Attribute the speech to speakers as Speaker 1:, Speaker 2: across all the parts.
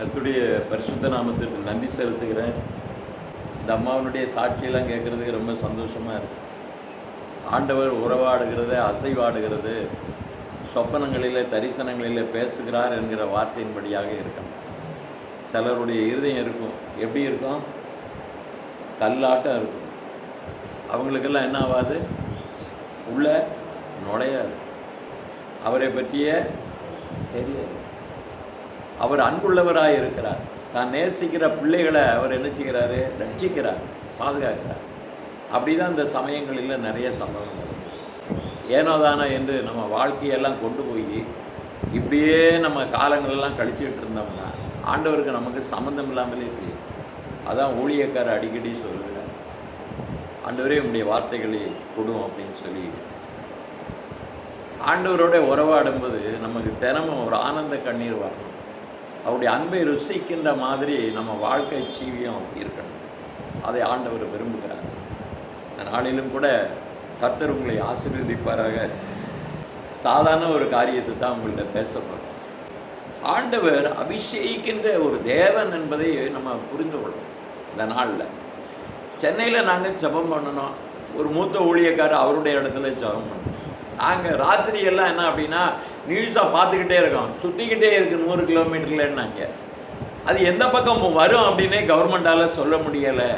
Speaker 1: கர்த்தருடைய பரிசுத்த நாமத்திற்கு நன்றி செலுத்துகிறேன். இந்த அம்மாவனுடைய சாட்சியெல்லாம் கேட்குறதுக்கு ரொம்ப சந்தோஷமாக இருக்குது. ஆண்டவர் உறவாடுகிறது, அசைவாடுகிறது, சொப்பனங்களிலே தரிசனங்களிலே பேசுகிறார் என்கிற வார்த்தையின்படியாக இருக்கணும். சிலருடைய இருதயம் இருக்கும், எப்படி இருக்கும்? கல்லாட்டம் இருக்கும். அவங்களுக்கெல்லாம் என்ன ஆகாது? உள்ள நுழையாது. அவரை பற்றிய தெரியாது. அவர் அன்புள்ளவராக இருக்கிறார். தான் நேசிக்கிற பிள்ளைகளை அவர் என்ன செய்கிறாரு? ரட்சிக்கிறார், பாதுகாக்கிறார். அப்படி தான் இந்த சமயங்களில் நிறைய சம்பவங்கள் ஏனோதானோ என்று நம்ம வாழ்க்கையெல்லாம் கொண்டு போய் இப்படியே நம்ம காலங்களெல்லாம் கழிச்சுக்கிட்டு இருந்தோம்னா ஆண்டவருக்கு நமக்கு சம்மந்தம் இல்லாமலே தெரியும். அதான் ஊழியக்காரர் அடிக்கடி சொல்லுகிறார், ஆண்டவரே உங்களுடைய வார்த்தைகளை கொடும் அப்படின்னு சொல்லி. ஆண்டவரோட உறவாடும்போது நமக்கு தினமும் ஒரு ஆனந்த கண்ணீர் வரணும். அவருடைய அன்பை ருசிக்கின்ற மாதிரி நம்ம வாழ்க்கை ஜீவியம் இருக்கணும். அதை ஆண்டவர் விரும்புகிறார். இந்த நாளிலும் கூட கர்த்தர் உங்களை ஆசீர்வதிப்பாராக. சாதாரண ஒரு காரியத்தை தான் உங்கள்கிட்ட பேசப்படும். ஆண்டவர் அபிஷேகிக்கின்ற ஒரு தேவன் என்பதை நம்ம புரிந்து கொள்ளணும். இந்த நாளில் சென்னையில் நாங்கள் ஜெபம் பண்ணணும். ஒரு மூத்த ஊழியக்காரர் அவருடைய இடத்துல ஜெபம் பண்ணணும். நாங்கள் ராத்திரியெல்லாம் என்ன அப்படின்னா நியூஸாக பார்த்துக்கிட்டே இருக்கோம், சுற்றிக்கிட்டே இருக்குது 100 கிலோமீட்டர்லன்னாங்க. அது எந்த பக்கம் வரும் அப்படின்னே கவர்மெண்டால் சொல்ல முடியலை,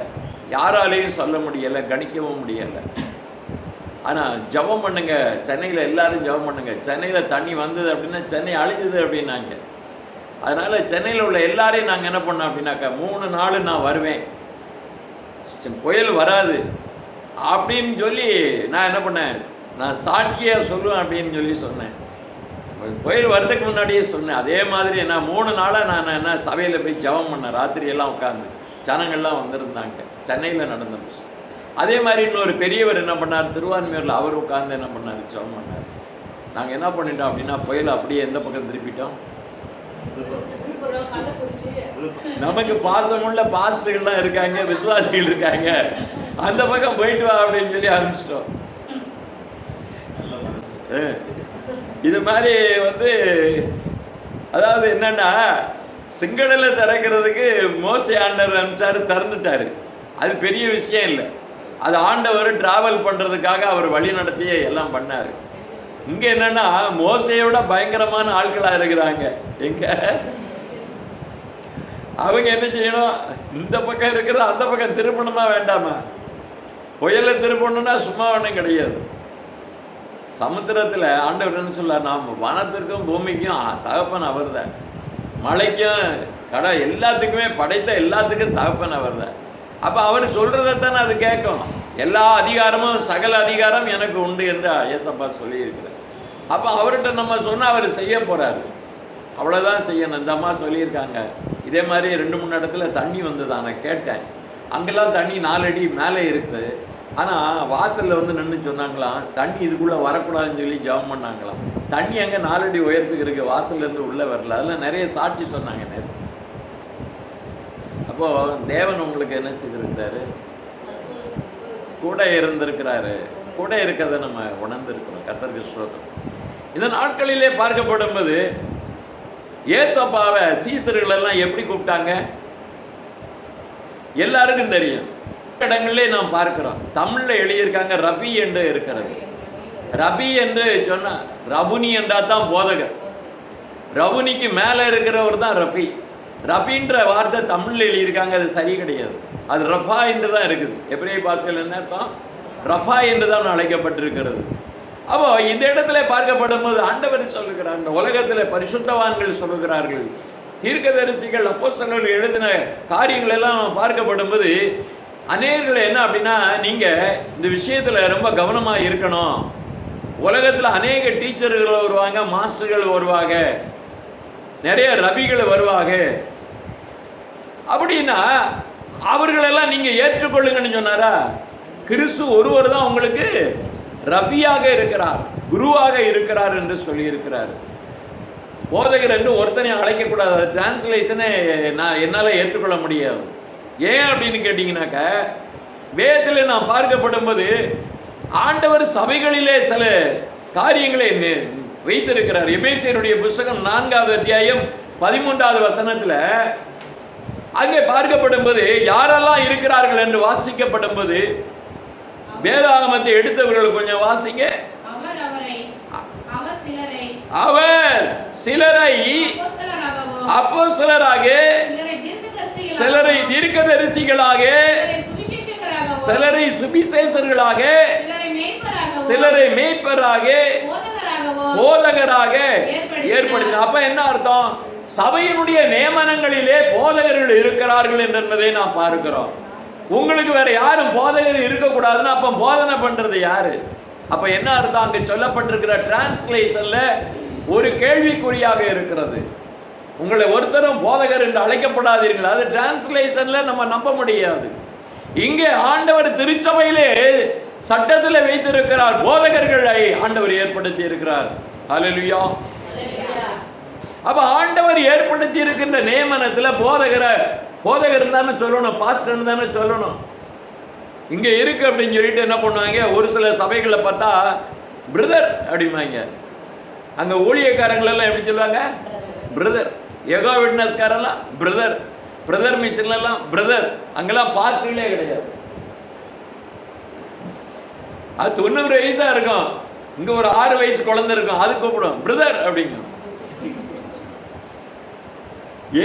Speaker 1: யாராலையும் சொல்ல முடியலை, கணிக்கவும் முடியலை. ஆனால் ஜெபம் பண்ணுங்க, சென்னையில் எல்லாரும் ஜெபம் பண்ணுங்க. சென்னையில் தண்ணி வந்தது அப்படின்னா சென்னை அழிஞ்சது அப்படின்னாங்க. அதனால் சென்னையில் உள்ள எல்லாரையும் நாங்கள் என்ன பண்ணோம் அப்படின்னாக்கா 3 நாள் நான் வருவேன், புயல் வராது அப்படின்னு சொல்லி நான் என்ன பண்ணேன், நான் சாட்சியாக சொல்லுவேன் அப்படின்னு சொல்லி சொன்னேன். புயல் வரதுக்கு முன்னாடியே சொன்னேன். அதே மாதிரி நான் 3 நாளாக நான் என்ன சபையில் போய் ஜெபம் பண்ணேன். ராத்திரியெல்லாம் உட்காந்து ஜனங்கள்லாம் வந்திருந்தாங்க. சென்னையில் நடந்த விஷயம். அதே மாதிரி இன்னொரு பெரியவர் என்ன பண்ணார், திருவான்மையூரில் அவர் உட்காந்து என்ன பண்ணார், ஜெபம் பண்ணார். நாங்கள் என்ன பண்ணிட்டோம் அப்படின்னா புயல் அப்படியே எந்த பக்கம் திருப்பிட்டோம். நமக்கு பாசமுள்ள பாஸ்டர்கள்லாம் இருக்காங்க, விசுவாசிகள் இருக்காங்க, அந்த பக்கம் போயிட்டு வா அப்படின்னு சொல்லி ஆரம்பிச்சிட்டோம். இது மாதிரி அதாவது என்னன்னா, சிங்கடலை திறக்கிறதுக்கு மோசே ஆண்டவர் அனுப்பிச்சாரு, திறந்துட்டாரு. அது பெரிய விஷயம் இல்லை. அது ஆண்டவர் டிராவல் பண்ணுறதுக்காக அவர் வழி நடத்திய எல்லாம் பண்ணார். இங்கே என்னன்னா மோசையோட பயங்கரமான ஆட்களாக இருக்கிறாங்க. எங்க அவங்க என்ன செய்யணும், இந்த பக்கம் இருக்கிறது அந்த பக்கம் திருப்பணுமா வேண்டாமா? புயலை திருப்பணும்னா சும்மா ஒன்றும் கிடையாது. சமுத்திரத்தில் ஆண்டவர் என்ன சொல்ல, நாம் வனத்திற்கும் பூமிக்கும் தகப்பன் அவர் தான், மலைக்கும் எல்லாத்துக்குமே படைத்த எல்லாத்துக்கும் தகப்பன் அவர் தான். அப்போ அவர் சொல்கிறதைத்தானே அது கேட்கும். எல்லா அதிகாரமும் சகல அதிகாரம் எனக்கு உண்டு என்று ஏசப்பா சொல்லியிருக்கிறார். அப்போ அவர்கிட்ட நம்ம சொன்னால் அவர் செய்ய போகிறாரு, அவ்வளோதான் செய்யணும். இந்த அம்மா சொல்லியிருக்காங்க. இதே மாதிரி 2-3 இடத்துல தண்ணி வந்தது. நான் கேட்டேன், அங்கெல்லாம் தண்ணி 4 அடி மேலே இருக்குது. ஆனால் வாசலில் நின்று சொன்னாங்களாம், தண்ணி இதுக்குள்ளே வரக்கூடாதுன்னு சொல்லி ஜெபம் பண்ணாங்களாம். தண்ணி அங்கே 4 அடி உயரத்துக்கு இருக்குது, வாசல்லேருந்து உள்ளே வரல. அதெல்லாம் நிறைய சாட்சி சொன்னாங்க நேற்று. அப்போது தேவன் உங்களுக்கு என்ன செய்திருக்கிறாரு? கூட இருந்திருக்கிறாரு. கூட இருக்கிறத நம்ம உணர்ந்திருக்கிறோம். கர்த்தருக்கு ஸ்தோத்திரம். இந்த நாட்களிலே பார்க்கப்படும்போது ஏசப்பாவை சீசர்களெல்லாம் எப்படி கூப்பிட்டாங்க எல்லாருக்கும் தெரியும். இடங்களிலே நாம் பார்க்கிறோம். தமிழில் எழுதியிருக்காங்க ரபி என்று இருக்கிறது. ரபி என்று சொன்னால் ரபுனி என்றால் தான் போதகர். ரபுனிக்கு மேலே இருக்கிறவர் தான் ரபி. ரபின்ற வார்த்தை தமிழில் எழுதியிருக்காங்க, அது சரி கிடையாது. அது ரஃபா என்று தான் இருக்குது. எபிரேய பாஷையில் என்ன அர்த்தம்? ரஃபா என்று தான் அழைக்கப்பட்டிருக்கிறது. அப்போ இந்த இடத்துல பார்க்கப்படும் போது ஆண்டவர் சொல்லுகிறார், இந்த உலகத்தில் பரிசுத்தவான்கள் சொல்லுகிறார்கள், தீர்க்கதரிசிகள் அப்போஸ்தலர்கள் எழுதின காரியங்கள் எல்லாம் பார்க்கப்படும் போது அநேகர்கள் என்ன அப்படின்னா, நீங்கள் இந்த விஷயத்தில் ரொம்ப கவனமாக இருக்கணும். உலகத்தில் அநேக டீச்சர்கள் வருவாங்க, மாஸ்டர்கள் வருவாங்க, நிறைய ரபிகள் வருவாங்க. அப்படின்னா அவர்களெல்லாம் நீங்கள் ஏற்றுக்கொள்ளுங்கன்னு சொன்னாரா? கிறிஸ்து ஒருவர் தான் உங்களுக்கு ரபியாக இருக்கிறார், குருவாக இருக்கிறார் என்று சொல்லியிருக்கிறார். போதகர் என்று ஒருத்தனை அழைக்கக்கூடாது. டிரான்ஸ்லேஷனை நான் என்னால் ஏற்றுக்கொள்ள முடியாது. ஏன் அப்படின்னு கேட்டிங்கனாக்க, வேதத்தில் நாம் பார்க்கப்படும் போது ஆண்டவர் சபைகளிலே சில காரியங்களை வைத்திருக்கிறார். எபேசியருடைய புத்தகம் 4வது அத்தியாயம் 13வது வசனத்துல அங்கே பார்க்கப்படும் போது யாரெல்லாம் இருக்கிறார்கள் என்று வாசிக்கப்படும் போது வேதாகமத்தை எடுத்தவர்கள் கொஞ்சம் வாசிங்க. அவர் சிலரை அப்போஸ்தலராக, சிலரை தீர்க்கதரிசிகளாக, சிலரை சுவிசேஷகர்களாக, சிலரை மேய்ப்பராக, போதகராக ஏற்படுத்தினார். அப்ப என்ன அர்த்தம்? சபையினுடைய நியமனங்களிலே போதகர்கள் இருக்கிறார்கள் என்பதை நாம் பார்க்கிறோம். உங்களுக்கு வேற யாரும் போதகர் இருக்கக்கூடாதுன்னா அப்ப போதனை பண்றது யாரு? அப்ப என்ன அர்த்தம்? அங்க சொல்லப்பட்டிருக்கிற டிரான்ஸ்லேஷன்ல ஒரு கேள்விக்குறியாக இருக்கிறது. உங்களை ஒருத்தரும் போதகர் என்று அழைக்கப்படாதீர்கள். அது டிரான்ஸ்லேஷன்ல நம்ம நம்ப முடியாது. இங்கே ஆண்டவர் திருச்சபையிலே சட்டத்தில் வைத்திருக்கிறார், போதகர்களை ஆண்டவர் ஏற்படுத்தி இருக்கிறார். ஹல்லேலூயா. அப்ப ஆண்டவர் ஏற்படுத்தி இருக்கின்ற நியமனத்துல போதகர் தானே சொல்லணும், பாஸ்டர் தானே சொல்லணும். இங்க இருக்கு அப்படின்னு சொல்லிட்டு என்ன பண்ணுவாங்க, ஒரு சில சபைகளை பார்த்தா பிரதர் அப்படிம்பாங்க. அங்க ஊழியக்காரங்கள் எல்லாம் எப்படி சொல்லுவாங்க? பிரதர். யெகோவா விட்னஸ்காரெல்லாம் பிரதர், பிரதர் மிஷன்ல எல்லாம் பிரதர். அங்கெல்லாம் பாஸ்டர்களே கிடையாது. அது 90 வயசா இருக்கும், இங்க ஒரு 6 வயசு குழந்தை இருக்கும், அது கூப்பிடும் பிரதர் அப்படிங்க.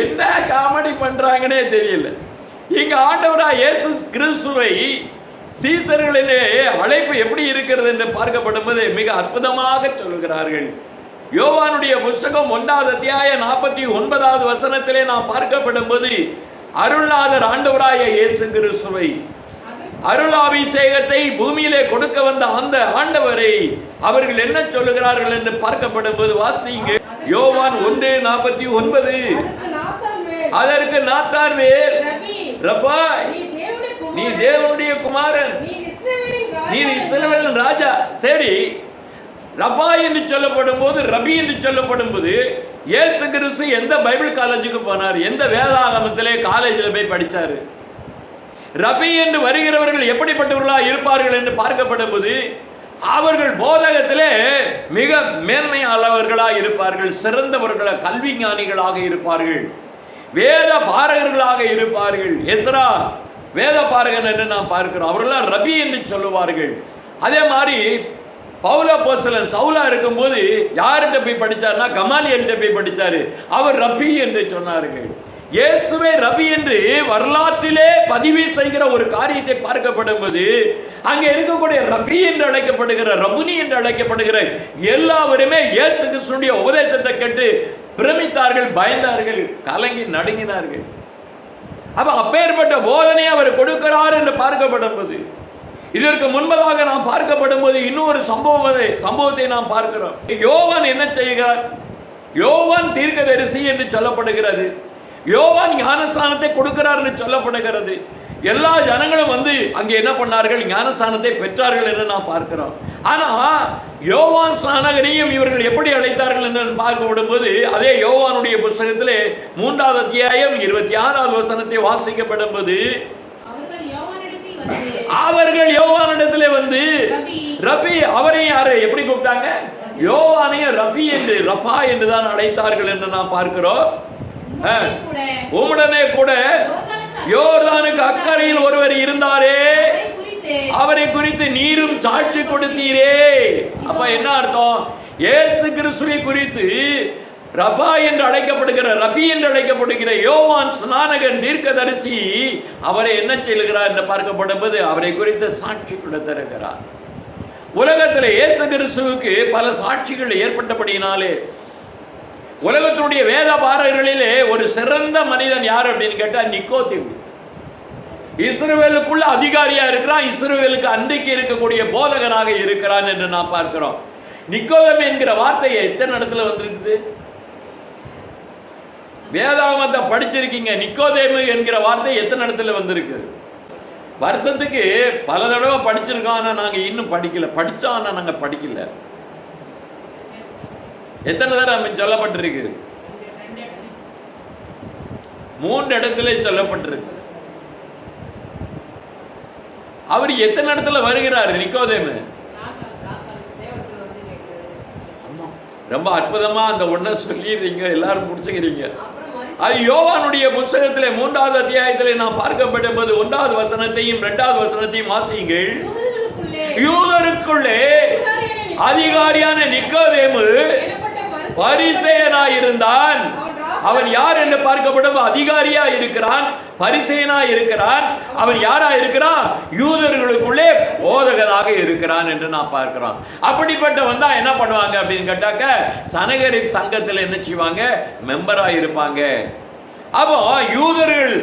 Speaker 1: என்ன காமெடி பண்றாங்கன்னே தெரியல. இங்க ஆண்டவரா இயேசு கிறிஸ்துவை சீசர்களிலே அழைப்பு எப்படி இருக்கிறது என்று பார்க்கப்படும் போது மிக அற்புதமாக சொல்லுகிறார்கள். யோவானுடைய புஸ்தகம் 1வது அத்தியாயம் 49வது வசனத்திலே நாம் பார்க்கப்படும் போது அருள்நாதர் ஆண்டவராய இயேசு கிறிஸ்துவை, அருளாபிஷேகத்தை பூமியிலே கொடுக்க வந்த அந்த ஆண்டவரை அவர்கள் என்ன சொல்லுகிறார்கள் என்று பார்க்கப்படும் போது வாசிங்க. யோவான் 1:49. அதற்கு நாத்தான்வேல், ரப்பா, நீ தேவனுடைய குமாரன், நீ இஸ்ரவேலின் ராஜா. சரி, ரப்பா என்று சொல்லப்படும் போது, ரபி என்று சொல்லப்படும் போது இயேசு கிறிஸ்து எந்த பைபிள் காலேஜுக்கு போனார்? எந்த வேதாகமத்திலே காலேஜில் போய் படித்தார்? ரபி என்று வருகிறவர்கள் எப்படிப்பட்டவர்களாக இருப்பார்கள் என்று பார்க்கப்படும் போது அவர்கள் போதகத்திலே மிக மேன்மையாளவர்களாக இருப்பார்கள், சிறந்தவர்களாக, கல்வி ஞானிகளாக இருப்பார்கள், வேத பாரகர்களாக இருப்பார்கள். எஸ்ரா வேத பாரகன் என்று நாம் பார்க்கிறோம், அவர்களாம் ரபி என்று சொல்லுவார்கள். அதே மாதிரி பவுல் அப்போஸ்தலன் சவுலா இருக்கும்போது யார்கிட்ட போய் படிச்சார்னா கமாலியல்கிட்ட போய் படிச்சாரு, அவர் ரபி என்று சொன்னார்கள். இயேசுவே ரபி என்று வரலாற்றிலே பதிவு செய்கிற ஒரு காரியத்தை பார்க்கப்படும் போது அங்கே இருக்கக்கூடிய ரபி என்று அழைக்கப்படுகிற, ரபுனி என்று அழைக்கப்படுகிற எல்லாருமே இயேசு கிறிஸ்துவினுடைய உபதேசத்தை கேட்டு பிரமித்தார்கள், பயந்தார்கள், கலங்கி நடுங்கினார்கள். அப்ப அப்பேற்பட்ட போதனை அவர் கொடுக்கிறார் என்று பார்க்கப்படும் போது, இதற்கு முன்பதாக நாம் பார்க்கப்படும் போது இன்னொரு சம்பவத்தை நாம் பார்க்கிறோம். யோவான் என்ன செய்கிறார்? யோவான் தீர்க்கதரிசி என்று சொல்லப்படுகிறது. யோவான் ஞானஸ்நானத்தை கொடுக்கிறார் என்று சொல்லப்படுகிறது. எல்லா ஜனங்களும் வந்து அங்கே என்ன பண்ணார்கள்? ஞானஸ்நானத்தை பெற்றார்கள் என்று நாம் பார்க்கிறோம். ஆனா யோவான் ஸ்நானகரையும் இவர்கள் எப்படி அழைத்தார்கள் என்று பார்க்கப்படும் போது அதே யோவானுடைய புத்தகத்திலே 3வது அத்தியாயம் 26வது வசனத்தை வாசிக்கப்படும் போது அவர்கள் யோவானிடத்திலே வந்து ரபி, அவரை யாரு எப்படி கூப்பிட்டாங்க? யோவானையும் ரபி என்று, ரபா என்று தான் அழைத்தார்கள் என்று நாம் பார்க்கிறோம். உம்முடனே கூட யோர்தானுக்கு அக்கறையில் ஒருவர் இருந்தாரே, அவரை குறித்து நீரும் சாட்சி கொடுத்தீரே. அப்ப என்ன அர்த்தம்? இயேசு கிறிஸ்துவை குறித்து ரபா என்று அழைக்கப்படுகிற, ரபி என்று அழைக்கப்படுகிற யோவான் ஸ்நானகன் தீர்க்கதரிசி அவரை என்ன செய்கிறார் என்று பார்க்கப்படும் போது அவரை குறித்து சாட்சி கொடுத்திருக்கிறார். உலகத்தில் இயேசு கிறிஸ்துவுக்கு பல சாட்சிகள் ஏற்பட்டபடியினாலே உலகத்தினுடைய வேத பாரகர்களிலே ஒரு சிறந்த மனிதன் யார் அப்படின்னு கேட்டா நிக்கோதேமு. இஸ்ரவேலுக்குள்ள அதிகாரியா இருக்கிறான், இஸ்ரவேலுக்கு அன்றைக்கு இருக்கக்கூடிய போதகனாக இருக்கிறான் என்று நாம் பார்க்கிறோம். நிக்கோதேமு என்கிற வார்த்தையை எத்தனை இடத்துல வந்திருக்குது? வேதாகமத்தை படிச்சிருக்கீங்க, நிக்கோதேமு என்கிற வார்த்தை எத்தனை இடத்துல வந்திருக்கு? வருஷத்துக்கு பல தடவை படிச்சிருக்கோம், ஆனா நாங்க இன்னும் படிக்கல. படிச்சோம், ஆனா நாங்க படிக்கல. எத்தனை தடவை சொல்லப்பட்டிருக்கு? 3 இடத்துல சொல்லப்பட்டிருக்கு. அவர் எத்தனை இடத்துல வருகிறார் நிக்கோதேமு? ரொம்ப அற்புதமா அந்த ஒன்றை சொல்லிடுறீங்க, எல்லாரும் முடிச்சுக்கிறீங்க. அது யோவானுடைய புத்தகத்திலே 3வது அத்தியாயத்திலே நாம் பார்க்கப்பட்டபோது 1வது வசனத்தையும் 2வது வசனத்தையும் வாசியுங்கள். யூதருக்குள்ளே அதிகாரியான நிக்கோதேமு பரிசேயனாய் இருந்தான். அவன் யார் என்று பார்க்கப்படும்? அதிகாரியா இருக்கிறான், பரிசேயனா இருக்கிறான். அவன் யாரா இருக்கிறான்? யூதர்களுக்குள்ளே போதகனாக இருக்கிறான் என்று நான் பார்க்கிறோம். அப்படிப்பட்ட வந்தா என்ன பண்ணுவாங்க அப்படின்னு கேட்டாக்க, சனகரிப் சங்கத்தில் என்ன செய்வாங்க? மெம்பரா இருப்பாங்க. அப்போ யூதர்கள்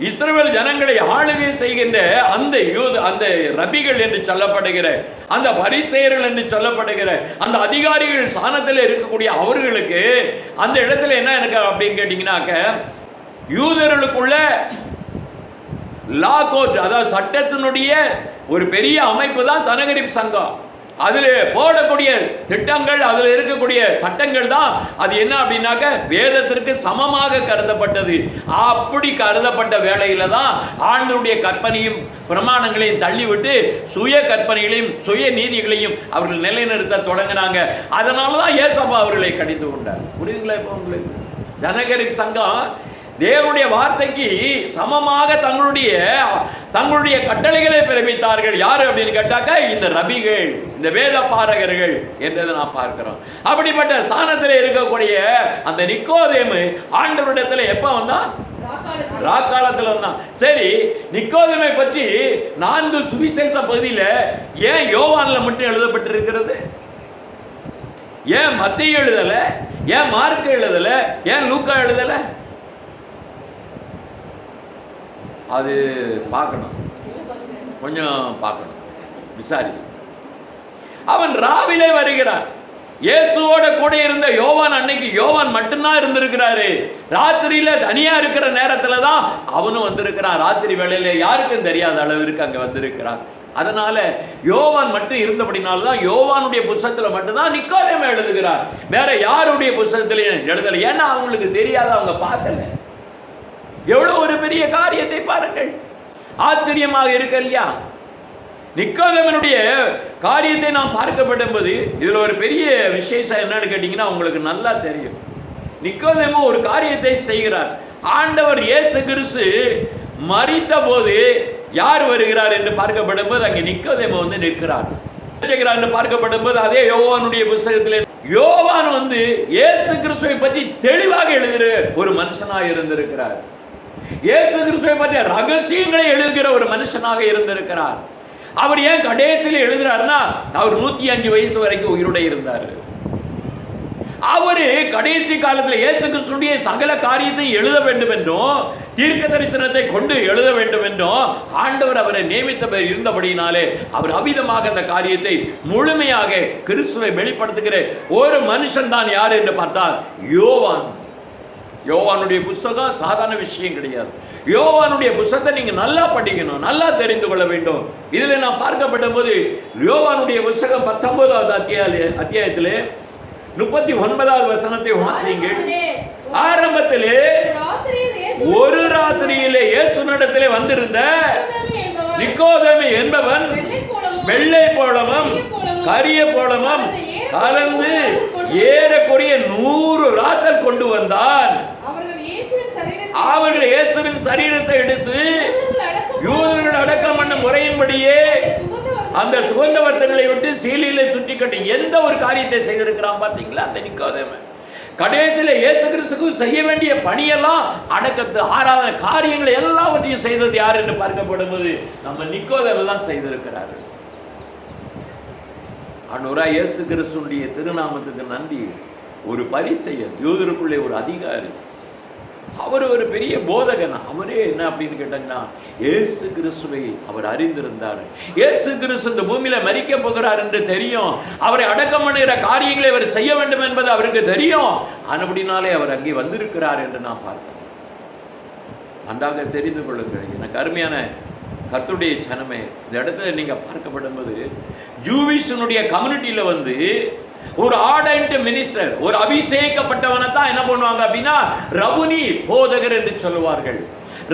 Speaker 1: இஸ்ரவேல் ஜனங்களை ஆளுகை செய்கின்ற அந்த ரபிகள் என்று சொல்லப்படுகிற அந்த பரிசேயர்கள் என்று சொல்லப்படுகிற அந்த அதிகாரிகள் ஸ்தானத்தில் இருக்கக்கூடிய அவர்களுக்கு அந்த இடத்துல என்ன இருக்கு அப்படின்னு கேட்டீங்கன்னாக்க, யூதர்களுக்குள்ள லா கோர்ட், அதாவது சட்டத்தினுடைய ஒரு பெரிய அமைப்பு தான் சனகரிப் சங்கம். அதில் போடக்கூடிய திட்டங்கள், அதில் இருக்கக்கூடிய சட்டங்கள் தான் அது என்ன அப்படின்னாக்க வேதத்திற்கு சமமாக கருதப்பட்டது. அப்படி கருதப்பட்ட வேளையில தான் ஆண்டவருடைய கற்பனையும் பிரமாணங்களையும் தள்ளிவிட்டு சுய கற்பனைகளையும் சுய நீதிகளையும் அவர்கள் நிலைநிறுத்த தொடங்கினாங்க. அதனால தான் ஏசப்பா அவர்களை கடிந்து கொண்டார். புரியுதுங்களா? இப்போ உங்களுக்கு ஜனகரிப் சங்கம் தேவனுடைய வார்த்தைக்கு சமமாக தங்களுடைய கட்டளைகளை பிறப்பித்தார்கள். யாரு அப்படின்னு கேட்டாக்க, இந்த ரபிகள், இந்த வேத பாரகர்கள் என்றதை நான் பார்க்கிறோம். அப்படிப்பட்ட ஸ்தானத்தில் இருக்கக்கூடிய அந்த நிக்கோதேமு ஆண்டவரிடத்துல எப்ப வந்தான்? ராக்காலத்தில் வந்தான். சரி, நிக்கோதேமை பற்றி 4 சுவிசேஷ பகுதியில் ஏன் யோவான்ல மட்டும் எழுதப்பட்டிருக்கிறது? ஏன் மத்தேயு எழுதல? ஏன் மார்க் எழுதல? ஏன் லூக்கா எழுதல? அது பார்க்கணும், கொஞ்சம் பார்க்கணும், விசாரி. அவன் ராவிலே வருகிறான். இயேசுவோட கூட இருந்த யோவான், அன்னைக்கு யோவான் மட்டும்தான் இருந்திருக்கிறாரு. ராத்திரியில தனியா இருக்கிற நேரத்துல தான் அவனும் வந்திருக்கிறான். ராத்திரி வேளையில யாருக்கும் தெரியாத அளவிற்கு அங்க வந்திருக்கிறான். அதனால யோவான் மட்டும் இருந்தபடினால்தான் யோவானுடைய புத்தகத்துல மட்டும்தான் நிக்கோதேமு எழுதுகிறார். வேற யாருடைய புத்தகத்திலையும் எழுதல. ஏன்னா அவங்களுக்கு தெரியாத, அவங்க பார்க்கல. எவ்வளவு ஒரு பெரிய காரியத்தை பாருங்கள். ஆச்சரியமாக இருக்கு இல்லையா? நிக்கோதேமனுடைய காரியத்தை நாம் பார்க்கப்பட்டபோது இதுல ஒரு பெரிய விசேஷம் என்னன்னு கேட்டீங்கன்னா, உங்களுக்கு நல்லா தெரியும். நிக்கோதேமு ஒரு காரியத்தை செய்கிறார். ஆண்டவர் இயேசு கிறிஸ்து மரித்த போது யார் வருகிறார் என்று பார்க்கப்படும் அங்கே நிக்கோதேமு வந்து நிற்கிறார் என்று பார்க்கப்படும் போது அதே யோவானுடைய புத்தகத்தில் யோவான் வந்து இயேசு கிறிஸ்துவை பற்றி தெளிவாக எழுதுகிற ஒரு மனுஷனாக இருந்திருக்கிறார். இயேசு கிறிஸ்துவை பற்றிய ரகசியங்களை எழுதுகிற ஒரு மனுஷனாக இருந்திருக்கிறார். அவர் ஏன் கடைசியில் எழுதுறாருன்னா, அவர் 105 வயசு வரைக்கும் உயிரோட இருந்தார். அவரு கடைசி காலத்தில் இயேசு கிறிஸ்துடைய சகல காரியத்தை எழுத வேண்டும் என்றும் தீர்க்க தரிசனத்தை கொண்டு எழுத வேண்டும் என்றும் ஆண்டவர் அவரை நியமித்த இருந்தபடினாலே அவர் அவிதமாக அந்த காரியத்தை முழுமையாக கிறிஸ்துவை வெளிப்படுத்துகிற ஒரு மனுஷன் தான் யார் என்று பார்த்தால் யோவான். யோவானுடைய புத்தகம் சாதாரண விஷயம் கிடையாது. யோவானுடைய புத்தகத்தை நீங்க நல்லா படிக்கணும், நல்லா தெரிந்து கொள்ள வேண்டும். இதுல நான் பார்க்கப்பட்ட போது யோவானுடைய புத்தகம் 19வது அத்தியாயத்திலே 39வது வசனத்தை வாசியுங்கள். ஆரம்பத்திலே ஒரு ராத்திரியிலே இயேசுவினிடத்திலே வந்திருந்த நிக்கோதேமு என்பவன் வெள்ளை போலவும் கரிய போலவும் கலந்து ஏறக்குறைய 100 ராத்தல் கொண்டு வந்தான். அவர்கள் இயேசுவின் சரீரத்தை எடுத்து யூதர்கள் அடக்கம் பண்ண முறையின்படியே அந்த சுகந்த வர்த்தங்களை விட்டு சீலையில சுற்றி கட்டி எந்த ஒரு காரியத்தை செய்திருக்கிறான் பார்த்தீங்களா? அந்த நிக்கோதேமு கடைசியில இயேசு கிறிஸ்துக்கு செய்ய வேண்டிய பணியெல்லாம் அடக்கத்து ஆராதனை காரியங்களை எல்லாவற்றையும் செய்தது யார் என்று பார்க்கப்படும் போது நம்ம நிக்கோதேமு தான் செய்திருக்கிறாரு. ஆண்டவரா இயேசு கிறிஸ்துடைய திருநாமத்துக்கு நன்றி. ஒரு பரிசேயர், யூதருக்குள்ளே ஒரு அதிகாரி, அவர் ஒரு பெரிய போதகன். அவரே என்ன அப்படின்னு கேட்டாங்கன்னா, இயேசு கிறிஸ்துவை அவர் அறிந்திருந்தார். இயேசு கிறிஸ்து இந்த பூமியில மரிக்க போகிறார் என்று தெரியும். அவரை அடக்கம் பண்ணுகிற காரியங்களை அவர் செய்ய வேண்டும் என்பது அவருக்கு தெரியும். அப்படினாலே அவர் அங்கே வந்திருக்கிறார் என்று நான் பார்த்தேன். நன்றாக தெரிந்து கொள்ளுங்கள் எனக்கு அருமையான கர்த்தருடைய ஜனமே. இந்த இடத்துல நீங்க பார்க்கப்படும் போது ஜூவிஷனுடைய கம்யூனிட்டியில வந்து ஒரு ஆர்டன்ட் மினிஸ்டர், ஒரு அபிஷேகப்பட்டவனை தான் என்ன பண்ணுவாங்க அப்படின்னா ரபுனி, போதகர் என்று சொல்லுவார்கள்.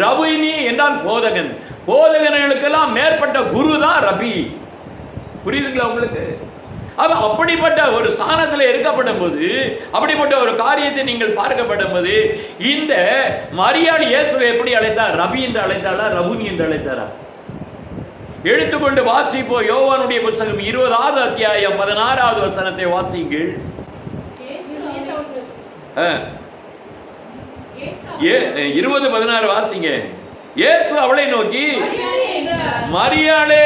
Speaker 1: ரபுனி என்றால் போதகன். போதகர்களுக்கெல்லாம் மேற்பட்ட குரு தான் ரபி. புரியுதுங்களா உங்களுக்கு? அப்படிப்பட்ட ஒரு ஸ்தானத்தில் இருக்கப்படும் போது, அப்படிப்பட்ட ஒரு காரியத்தை நீங்கள் பார்க்கப்படும் போது, இந்த மரியாள் இயேசுவை எப்படி அழைத்தார்? ரபி என்று அழைத்தாரா, ரபுனி என்று அழைத்தாரா? எடுத்துக்கொண்டு வாசிப்போ. யோவானுடைய புத்தகம் 20வது அத்தியாயம் 16வது வசனத்தை வாசிங்கள். 20:16 வாசிங்க. இயேசு அவளை நோக்கி மரியாளே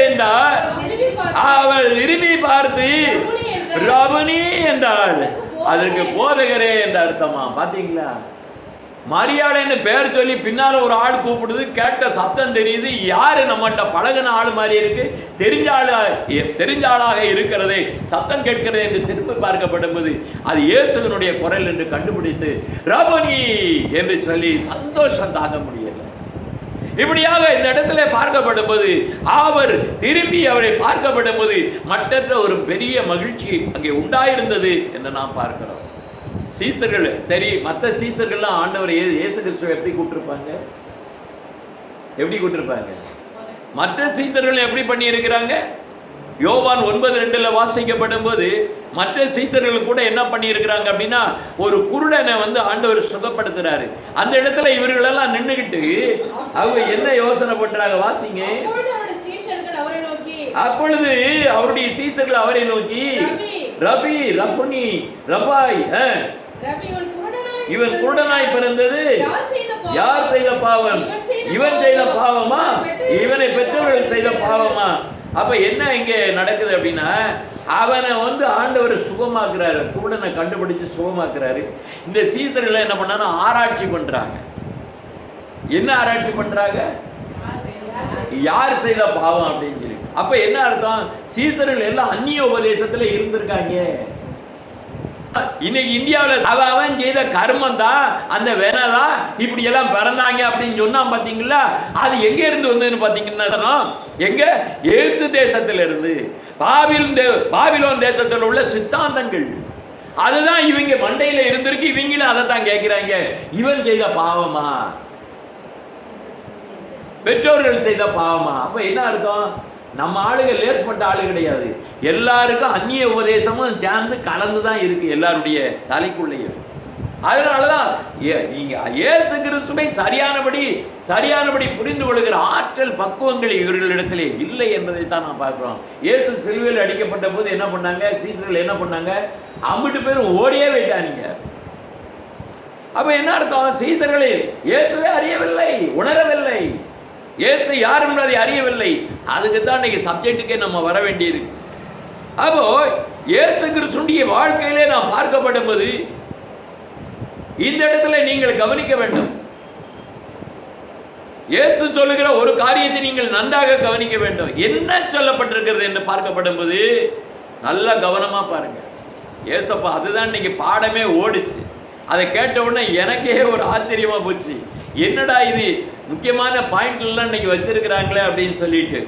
Speaker 1: என்றார். அவள் திரும்பி பார்த்து ரபுனி என்றாள். அதற்கு போதகரே என்ற அர்த்தமா? பாத்தீங்களா? மரியாளைன்னு பேர் சொல்லி பின்னால ஒரு ஆள் கூப்பிடுது, கேட்ட சத்தம் தெரியுது. யாரு? நம்மகிட்ட பழகின ஆள் மாதிரி இருக்கு, தெரிஞ்ச ஆளாக இருக்கிறதே, சத்தம் கேட்கிறது என்று திரும்ப பார்க்கப்படும் போது அது இயேசுவினுடைய குரல் என்று கண்டுபிடித்து ரபுனி என்று சொல்லி சந்தோஷம் தாங்க முடியல. இப்படியாக இந்த இடத்துல பார்க்கப்படும் போது, அவர் திரும்பி அவரை பார்க்கப்படும் போது மற்றற்ற ஒரு பெரிய மகிழ்ச்சி அங்கே உண்டாயிருந்தது என்று நாம் பார்க்கிறோம். சீசர்கள் சரி, மற்ற சீசர்கள்லாம் ஆண்டவர் இயேசு கிறிஸ்துவை எப்படி கூப்பிட்டுருப்பாங்க? எப்படி கூப்பிட்டுருப்பாங்க? மற்ற சீசர்கள் எப்படி பண்ணி இருக்கிறாங்க? யோவான் 9:2 வாசிக்கப்படும் போது மற்ற சீசர்கள் கூட என்ன பண்ணி இருக்கிறாங்க அப்படின்னா, ஒரு குருடனை ஆண்டவர் சுகப்படுத்துறாரு. அந்த இடத்துல இவர்கள் எல்லாம் நின்றுகிட்டு அவங்க என்ன யோசனை பண்றாங்க? வாசிங்க. அப்பொழுது அவருடைய சீசர்கள் அவரை நோக்கி ரபி, ரபுனி, ரபாய், இவன் குருடனாய் பிறந்தது யார் செய்த பாவம்? இவன் செய்த பாவமா, இவனை பெற்றவர்கள் செய்த பாவமா? அப்ப என்ன இங்க நடக்குது அப்படின்னா, அவனை ஆண்டவர் சுகமாக்குறாரு, குருடனை கண்டுபிடிச்சு சுகமாக்குறாரு. இந்த சீசர்கள் என்ன பண்ணாங்க? ஆராய்ச்சி பண்றாங்க. என்ன ஆராய்ச்சி பண்றாங்க? யார் செய்த பாவம் அப்படின்னு சொல்லி. அப்ப என்ன அர்த்தம்? சீசர்கள் எல்லாம் அந்நிய உபதேசத்துல இருந்திருக்காங்க. இன்னைக்கு இந்தியாவில் அவன் செய்த கர்மம் தான், அந்த வேணதான் இப்படி எல்லாம் பிறந்தாங்க அப்படின்னு சொன்னா பாத்தீங்களா? அது எங்க இருந்து வந்ததுன்னு பாத்தீங்கன்னா, எங்க எகிப்து தேசத்துல இருந்து, பாபிலோன் தேசத்தில் உள்ள சித்தாந்தங்கள், அதுதான் இவங்க மண்டையில இருந்திருக்கு. இவங்களும் அதை தான் கேட்கிறாங்க. இவன் செய்த பாவமா, பெற்றோர்கள் செய்த பாவமா? அப்ப என்ன அர்த்தம்? நம்ம ஆளுங்க லேஸ்பட்ட ஆளு கிடையாது. எல்லாருக்கும் அந்நிய உபதேசமும் சேர்ந்து கலந்து தான் இருக்கு எல்லாருடைய தலைக்குள்ளேயே. அதனாலதான் நீங்க இயேசு கிறிஸ்துவை சரியானபடி புரிந்து கொள்கிற ஆற்றல் பக்குவங்கள் இவர்களிடத்திலே இல்லை என்பதை தான் நான் பார்க்கிறோம். இயேசு சிலுவையில் அடிக்கப்பட்ட போது என்ன பண்ணாங்க? சீசர்கள் என்ன பண்ணாங்க? அம்பிட்டு பேரும் ஓடியே போயிட்டாங்க. அப்ப என்ன அர்த்தம்? சீசர்களில் இயேசுவே அறியவில்லை, உணரவில்லை, இயேசு யார் என்பதை அறியவில்லை. அதுக்கு தான் இன்னைக்கு சப்ஜெக்டுக்கே நம்ம வர வேண்டியிருக்கு. அப்போ இயேசு கிறிஸ்துவின் வாழ்க்கையிலே நாம் பார்க்கப்படும் போது இந்த இடத்துல நீங்கள் கவனிக்க வேண்டும். இயேசு சொல்லுகிற ஒரு காரியத்தை நீங்கள் நன்றாக கவனிக்க வேண்டும். என்ன சொல்லப்பட்டிருக்கிறது என்று பார்க்கப்படும் போது நல்ல கவனமா பாருங்க. ஏசப்பா, அதுதான் இன்னைக்கு பாடமே ஓடிச்சு. அதை கேட்ட உடனே எனக்கே ஒரு ஆச்சரியமா போச்சு. என்னடா இது முக்கியமான பாயிண்ட்லாம் இன்னைக்கு வச்சிருக்கிறாங்களே அப்படின்னு சொல்லிட்டு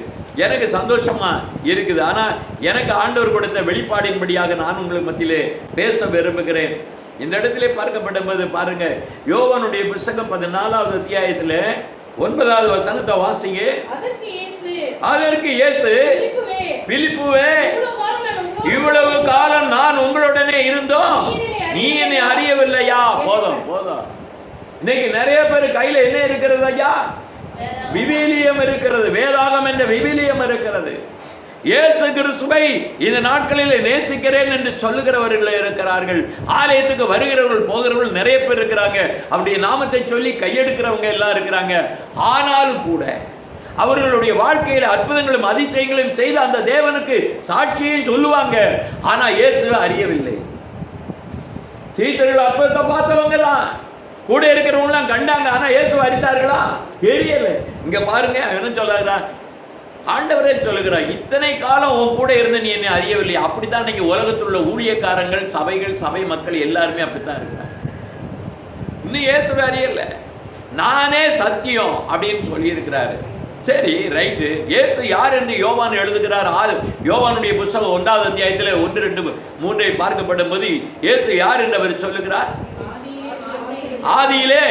Speaker 1: எனக்கு சந்தோஷமா இருக்குது. ஆனா எனக்கு ஆண்டவர் கொடுத்த வெளிப்பாடின்படியாக நான் உங்களுக்கு மத்தியிலே பேச விரும்புகிறேன். இந்த இடத்திலே பார்க்கப்பட்டபோது பாருங்க, யோவானுடைய புத்தகம் 14வது அத்தியாயத்துல 9வது வசனத்தை வாசிங்க. அதற்கு இயேசு, பிலிப்புவே, இவ்வளவு காலம் நான் உங்களுடனே இருந்தோம், நீ என்னை அறியவில்லையா? போதும். இன்னைக்கு நிறைய பேர் கையில என்ன இருக்கிறது ஐயா? விவிலியம் இருக்கிறது, வேதாகம் என்ற விவிலியம் இருக்கிறது. இயேசு கிறிஸ்துவை இந்த நாட்களில் நேசிக்கிறேன் என்று சொல்லுகிறவர்கள் இருக்கிறார்கள். ஆலயத்துக்கு வருகிறவர்கள் போகிறவர்கள் நிறைய பேர் இருக்கிறாங்க. அப்படியே நாமத்தை சொல்லி கையெடுக்கிறவங்க எல்லாம் இருக்கிறாங்க. ஆனாலும் கூட அவர்களுடைய வாழ்க்கையில் அற்புதங்களும் அதிசயங்களும் செய்த அந்த தேவனுக்கு சாட்சியும் சொல்லுவாங்க. ஆனா இயேசுவை அறியவில்லை. சீசர்கள் அற்புதத்தை பார்த்தவங்க தான், கூட இருக்கிறவங்களாம் கண்டாங்க. ஆனா இயேசுவை அறிந்தார்களா? தெரியல. இங்க பாருங்க, என்ன சொல்றாங்க? ஆண்டவரே சொல்லுகிறார், இத்தனை காலம் உன் கூட இருந்து நீ என்னை அறியவில்லை. அப்படித்தான் இன்னைக்கு உலகத்தில் உள்ள ஊழியக்காரங்கள், சபைகள், சபை மக்கள் எல்லாருமே அப்படித்தான் இருக்கிறாங்க. இன்னும் இயேசுவை அறியல. நானே சத்தியம் அப்படின்னு சொல்லி இருக்கிறாரு. சரி, ரைட்டு. இயேசு யார் என்று யோவான் எழுதுகிறார். யோவானுடைய புத்தகம் 1வது அத்தியாயத்தில் 1, 2, 3 பார்க்கப்படும் போது இயேசு யார் என்று அவர் சொல்லுகிறார். ஆதியிலே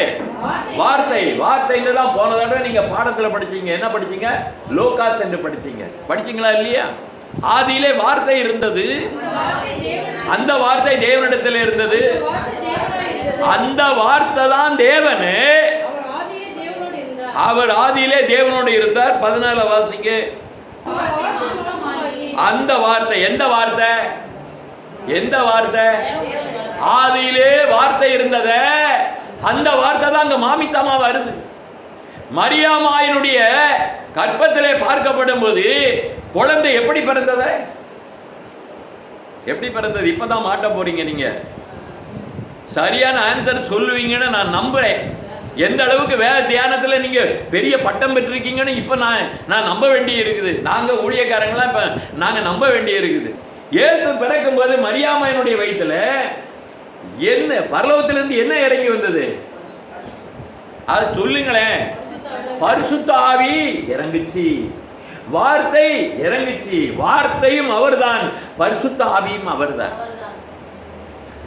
Speaker 1: வார்த்தை. வார்த்தைன்னு தான் போன தடவை நீங்க பாடத்துல படிச்சீங்க. என்ன படிச்சீங்க? லோகாஸ் என்று படிச்சீங்களா இல்லையா? ஆதியிலே வார்த்தை இருந்தது, அந்த வார்த்தை தேவனிடத்தில் இருந்தது, அந்த வார்த்தை தான் தேவனு, அவர் ஆதியிலே தேவனோடு இருந்தார். 14 வாசிங்க. அந்த வார்த்தை எந்த வார்த்தை? எந்த வார்த்தை? ஆதியிலே வார்த்தை இருந்தத, அந்த வார்த்தை தான் அங்க மாமிசமா வருது. மரியாமாயினுடைய கர்ப்பத்திலே பார்க்கப்படும் போது குழந்தை எப்படி பிறந்தது? எப்படி பிறந்தது? இப்பதான் மாட்ட போறீங்க. நீங்க சரியான ஆன்சர் சொல்லுவீங்கன்னு நான் நம்புறேன். எந்த அளவுக்கு வேத தியானத்துல நீங்க பெரிய பட்டம் பெற்றிருக்கீங்கன்னு இப்ப நான் நம்ப வேண்டி இருக்குது. நாங்க ஊழியக்காரங்களாம் இப்ப நாங்க நம்ப வேண்டி இருக்குது. இயேசு பிறக்கும் போது மரியாமாயினுடைய வயித்துல என்ன பரலோகத்திலிருந்து என்ன இறங்கி வந்தது? அது சொல்லுங்களேன். பரிசுத்த ஆவி இறங்குச்சு, வார்த்தை இறங்குச்சு. வார்த்தையும் அவர்தான், பரிசுத்த ஆவியும் அவர்தான்.